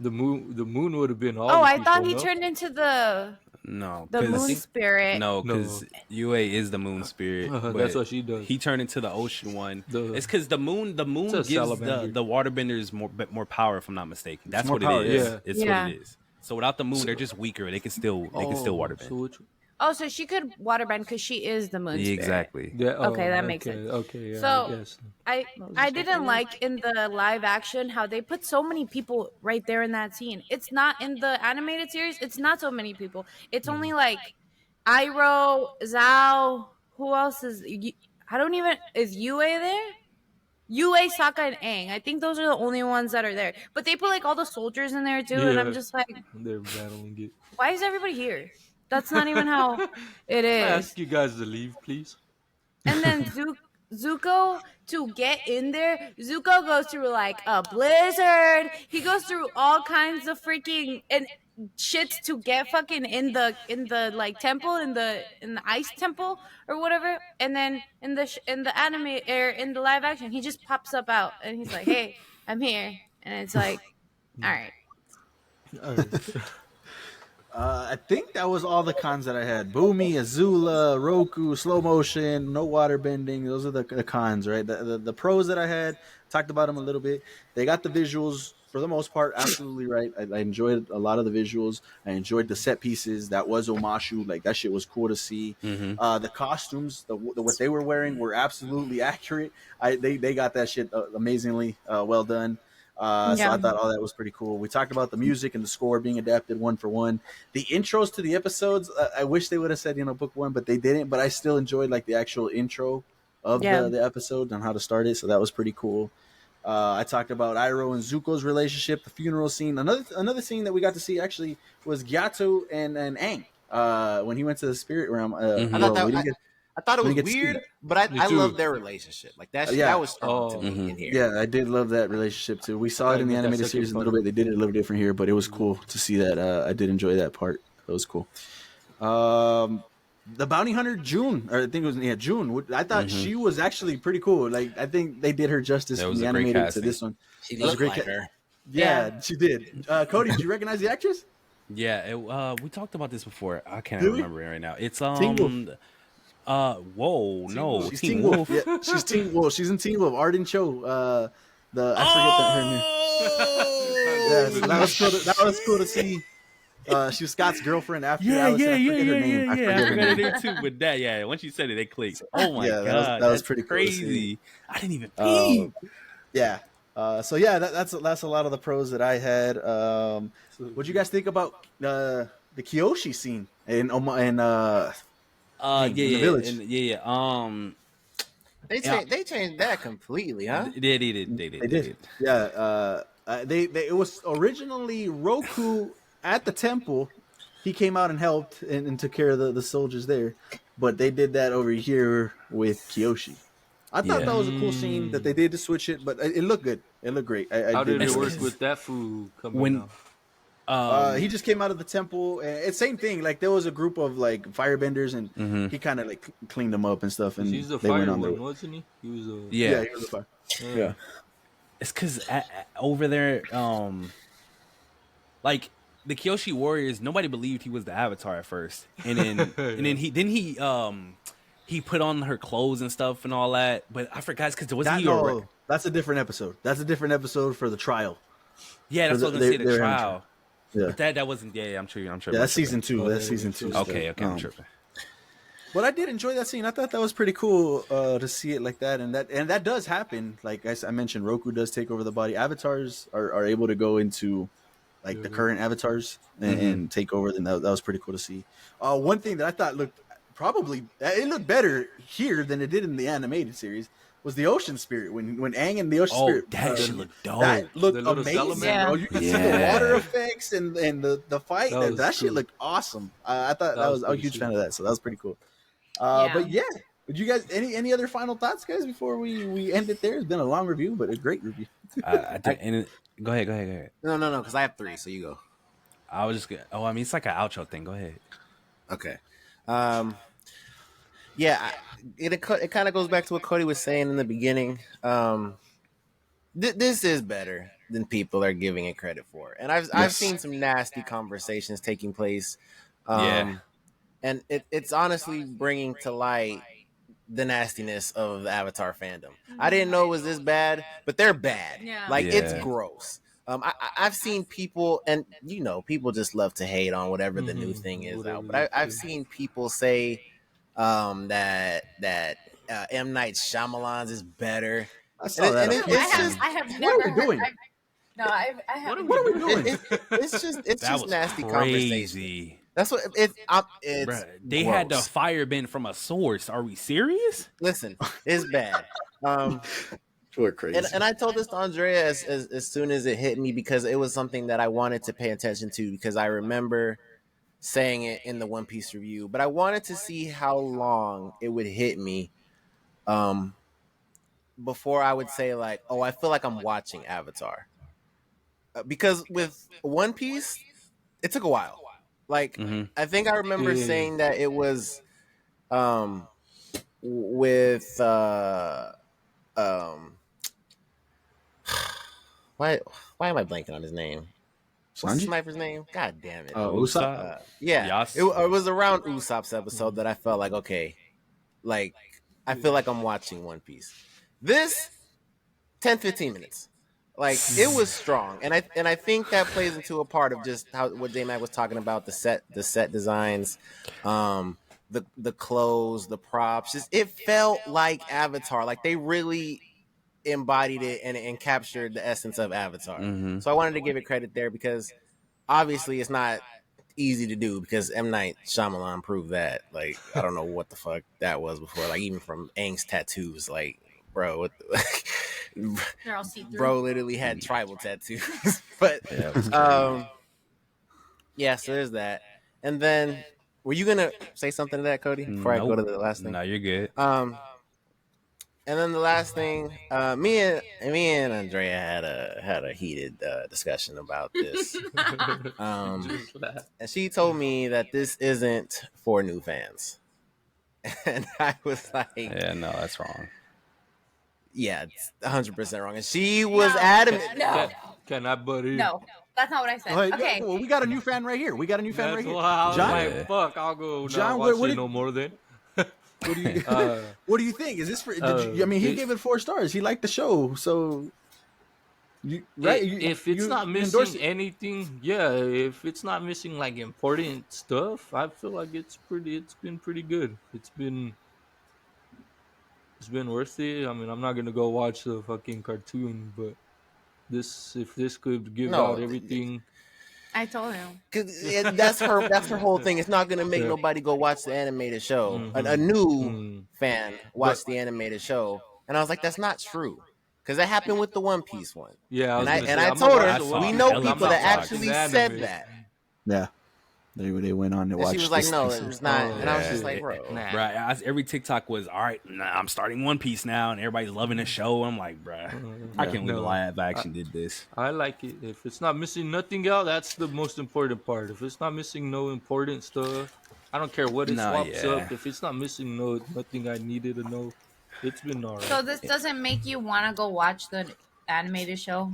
The moon would have been all. Oh, the I thought people, he no? turned into the No, moon 'cause- spirit. no, No. because Yue is the moon spirit. That's but what she does. He turned into the ocean one. The- It's because the moon a gives salamander. the waterbenders more power, if I'm not mistaken. That's more what power, it is. yeah. It's Yeah. what it is. So without the moon, they're just weaker. They can still waterbend. So which? Oh, so she could waterbend because she is the moon spirit. Exactly. Yeah, Okay, that makes sense. Okay, yeah, So- I guess. I didn't like in the live action how they put so many people right there in that scene. It's not in the animated series. It's not so many people. It's only like Iroh, Zhao. Who else is? I don't even. Is Yue there? Yue, Sokka, and Aang. I think those are the only ones that are there. But they put like all the soldiers in there too, and I'm Yeah. just like, They're battling it. why is everybody here? That's not even how it I is. ask you guys to leave, please. And then Zuko, to get in there, Zuko goes through like a blizzard. He goes through all kinds of freaking and shits to get fucking in the like temple in the ice temple or whatever. And then in the anime or in the live action, he just pops up out and he's like, "Hey, I'm here," and it's like, all right. I think that was all the cons that I had. Boomy, Azula, Roku, slow motion, no water bending. Those are the cons, right? The pros that I had, talked about them a little bit. They got the visuals for the most part absolutely right. I enjoyed a lot of the visuals. I enjoyed the set pieces. That was Omashu. Like, that shit was cool to see. Mm-hmm. The costumes, what they were wearing were absolutely accurate. They got that shit amazingly well done. So I thought all that was pretty cool. We talked about the music and the score being adapted one for one. The intros to the episodes, I wish they would have said, book one, but they didn't. But I still enjoyed like the actual intro of the episode and how to start it. So that was pretty cool. I talked about Iroh and Zuko's relationship, the funeral scene. Another scene that we got to see actually was Gyato and Aang when he went to the spirit realm. Mhm. I thought Well, we didn't I thought it we was didn't get to see weird, that. but Me I too. love their relationship. Like that Yeah. that was strong to Oh. me in here. Yeah, I did love that relationship too. We saw Gotta it in the get that animated second series a little part. bit. They did it a little different here, but it was cool to see that. I did enjoy that part. That was cool. The bounty hunter June, or I think it was June. I thought she was actually pretty cool. Like I think they did her justice That from was the a great animated to casting. this one. She That was a looked great like her. Yeah, she did. Cody, did you recognize the actress? Yeah, we talked about this before. I can't Did we? remember it right now. It's Teen Wolf. whoa, no, She's Teen Teen Wolf. Wolf. Yeah, she's Teen Wolf. She's in Teen Wolf. Arden Cho. I forget her name. Oh, Yes, that was cool. That was cool to see. She was Scott's girlfriend after yeah, Alice. yeah, I yeah, forget yeah, her name. yeah, I yeah. forget I her forgot it name. there too. But that, yeah, once you said it, they clicked. Oh my Yeah, god, that was that's pretty cool to see. crazy. I didn't even Um, peep. Yeah. So yeah, that's a lot of the pros that I had. What do you guys think about the Kyoshi scene in in the village? They changed that completely, huh? They did. They did. Yeah. They it was originally Roku at the temple. He came out and helped and took care of the soldiers there, but they did that over here with Kyoshi. I thought Yeah. that was a cool scene that they did to switch it, but it looked good. It looked great. I How did it enjoy work it. with that food coming When out? He just came out of the temple. And it's same thing. Like there was a group of like firebenders, and he kind of like cleaned them up and stuff. And He's the they fire went on their one, way. wasn't he? He was a yeah, He was a fire. yeah. it's because over there, like the Kyoshi warriors, nobody believed he was the Avatar at first, and then he put on her clothes and stuff and all that. But I forgot because wasn't he? No, that's a different episode. That's a different episode for the trial. Yeah, that's what I was gonna say. The trial. Yeah, But that wasn't. Yeah, I'm sure. yeah, that's season 2. That's season 2. Okay, I'm tripping. But I did enjoy that scene. I thought that was pretty cool to see it like that, and that does happen. Like I mentioned, Roku does take over the body. Avatars are able to go into like the current avatars and take over. Then that was pretty cool to see. One thing that I thought looked better here than it did in the animated series was the ocean spirit when Aang and the ocean spirit. That shit looked dope. That looked The little amazing, salamander. bro. You could see the water effects and the fight. That was That shit cool. looked awesome. I thought I was a pretty huge sweet. fan of that. So that was pretty cool. Yeah. But yeah, would you guys any other final thoughts, guys, before we end it there? It's been a long review, but a great review. Go ahead. No, because I have 3, so you go. I was just gonna. Oh, I mean, it's like an outro thing. Go ahead. Okay. Yeah, it kind of goes back to what Cody was saying in the beginning. This is better than people are giving it credit for, and I've seen some nasty conversations taking place. And it's honestly bringing to light the nastiness of the Avatar fandom. I didn't know it was this bad, but they're bad. Yeah. Like it's Yeah. gross. I've seen people, and people just love to hate on whatever the new thing is out. But I've seen people say that M. Night Shyamalan's is better. I saw that. I have never. What are we doing? I have. What are we doing? It's just nasty conversation. crazy. That's what it's Bruh, they had to gross. firebend from a source. Are we serious? Listen, it's bad. We're crazy. And I told this to Andrea as soon as it hit me because it was something that I wanted to pay attention to because I remember saying it in the One Piece review, but I wanted to see how long it would hit me before I would say like, oh, I feel like I'm watching Avatar. Because with One Piece, it took a while. Like I think I remember saying that it was with why am I blanking on his name? What's the sniper's name? God damn it. Usopp? Yeah. Yas. It was around Usopp's episode that I felt like, okay, like I feel like I'm watching One Piece. This 10-15 minutes. Like it was strong. And I think that plays into a part of just how what J-Mac was talking about, the set designs, the clothes, the props. Just it felt like Avatar. Like they really embodied it and captured the essence of Avatar. So I wanted to give it credit there because obviously it's not easy to do because M. Night Shyamalan proved that. Like I don't know what the fuck that was before. Like even from Aang's tattoos, like bro, what the They're all see-through. Bro literally had tribal tattoos. But Yeah, it was crazy. yeah, so there's that. And then were you gonna say something to that, Cody, before I go to the last thing? No, you're good. And then the last thing, me and Andrea had a heated discussion about this. And she told me that this isn't for new fans. And I was like, Yeah, no, that's wrong. yeah, it's 100% wrong. And she was No. adamant. No, Can I butt in? no, that's not what I said. Oh, hey, Okay, well, we got a new fan right here. That's why I was John, like, fuck, I'll go John, not what watch it did- no more then. what do you what do you think? Is this for? I mean, he gave it 4 stars. He liked the show, so right. If it's not endorse missing it. anything, yeah. If it's not missing like important stuff, I feel like it's been pretty good. It's been worth it. I mean, I'm not gonna go watch the fucking cartoon, but if this could give No, out everything. I told him. Cause that's her whole thing. It's not gonna make nobody go watch the animated show. A new fan watch the animated show, and I was like, that's not true, because that happened with the One Piece one. Yeah, And I I'm told gonna her watch the One we Piece, know but I'm people not that watching actually the said anime. that. Yeah, they went on to And watch. she was like, this no, piece. it's not. And I was just Yeah. like, bro. Nah. Right, every TikTok was, all right, I'm starting One Piece now, and everybody's loving the show. I'm like, bruh, I can't believe No. live action did this. I like it. If it's not missing nothing out, that's the most important part. If it's not missing no important stuff, I don't care what it swaps up. If it's not missing nothing I needed to know, it's been alright. So this doesn't make you want to go watch the animated show?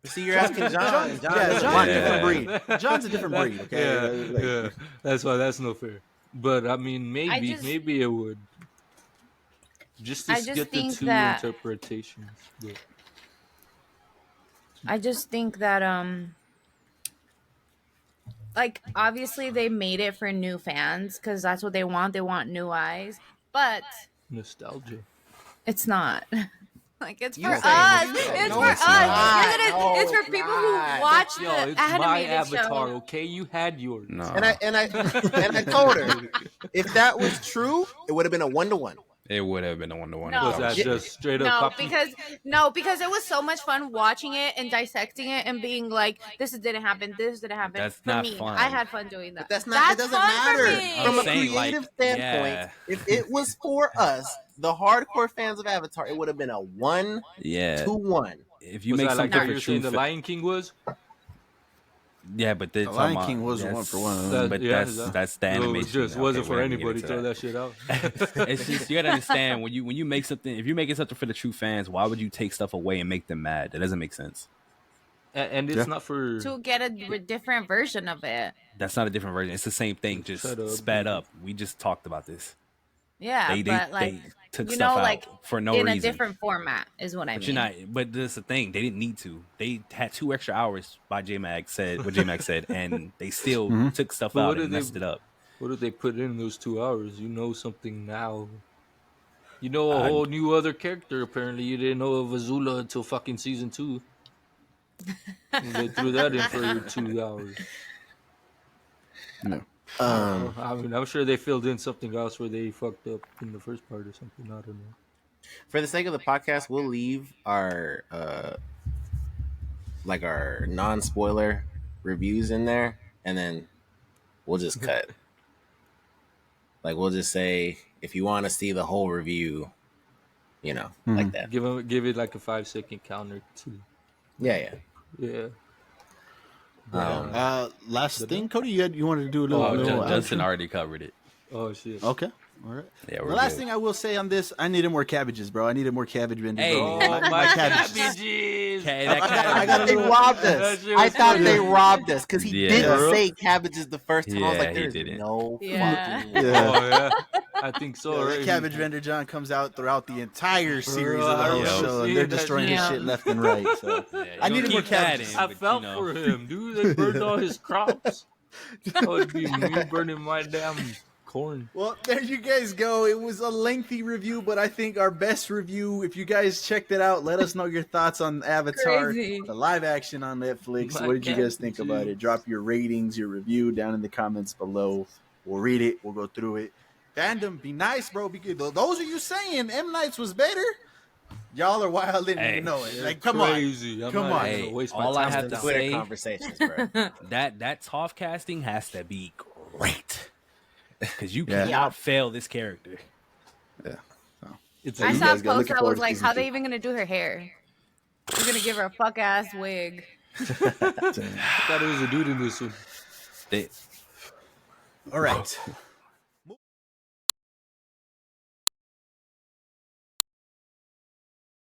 See, you're asking John. and John Yeah, doesn't John's want a it. different breed. John's a different breed. Okay, Yeah. That's why that's no fair. But I mean, maybe it would. Just to I just get the think two that- interpretations. But I just think that like obviously they made it for new fans because that's what they want. They want new eyes, but nostalgia. it's not. Like it's You for say us. no, It's no, for it's us. not. Yes, it is. No, It's for it's people not. who watch Yo, the it's my animated avatar, show. okay? You had yours. No, And I told her, if that was true, it would have been a 1-to-1. it would have been a 1-to-1. No. Was that just straight up No, copy? because it was so much fun watching it and dissecting it and being like, this didn't happen, this didn't happen. That's for not me, fun. I had fun doing that. That's not. It doesn't fun for matter me. from a I'm saying, creative like, standpoint. yeah. If it was for us, the hardcore fans of Avatar, it would have been a 1-to-1. Yeah, if you Was make that like something how for you're saying true, the Lion King was? yeah, but the Lion King was one for one. But Yeah, that's the No, it animation. just wasn't Okay, for we're not gonna get anybody. into Throw that. that shit out. It's just, you gotta understand when you make something, if you're making something for the true fans, why would you take stuff away and make them mad? That doesn't make sense. And it's not for. To get a different version of it. That's not a different version. It's the same thing, just Shut up. sped up. We just talked about this. Yeah, They but like took you stuff know, out like for no in reason. a different format is what I But mean. you're not. But that's the thing. They didn't need to. They had 2 extra hours by J Mag said what J Mag said, and they still took stuff But what out did and they- messed it up. What did they put in those 2 hours? You know something now. You know a whole new other character. Apparently, you didn't know of Azula until fucking season 2. And they threw that in for 2 hours. No. I mean, I'm sure they filled in something else where they fucked up in the first part or something. I don't know. For the sake of the podcast, we'll leave our like our non-spoiler reviews in there, and then we'll just cut. Like we'll just say, if you want to see the whole review, you know, like that. Give it like a 5-second counter too. Yeah. Yeah. Last thing, Cody, you wanted to do a little. Oh, little Justin outro? already covered it. Oh shit. Okay. All right. Yeah, The we're last good. thing I will say on this, I needed more cabbages, bro. I needed more cabbage benders. Hey. bro. Oh my cabbages. cabbages. Okay, that I got a They little- robbed That us. shit I was thought funny. they robbed us because he Yeah. didn't say cabbages the first time. I was Yeah, like, he there's didn't. no Yeah. fucking Yeah. Oh yeah. I think so. Yeah, right? that cabbage vendor John comes out throughout the entire series Bro, of the I whole was show, seeing and they're that destroying shit. his shit left and right. So Yeah, I you needed don't more keep that cabbages. in, I but, felt you know. for him, dude. They burned all his crops. That would be me burning my damn corn. Well, there you guys go. It was a lengthy review, but I think our best review. If you guys checked it out, let us know your thoughts on Avatar, Crazy. the live action on Netflix. My What did you guys think cabbages. about it? Drop your ratings, your review down in the comments below. We'll read it. We'll go through it. Fandom, be nice, bro. Because those of you saying M Nights was better, Y'all are wild and Hey, you know it. They're Like, come crazy. I'm Come not on. even Hey, gonna waste my all I time have with to that. Twitter say- conversations, bro. that Toph casting has to be great because you Yeah. cannot fail this character. on. It's I you saw guys a got post looking that forward was to like, season how they 2. even gonna do her hair? They're gonna give her a fuck ass wig. I thought it was a dude in this one. They, All right.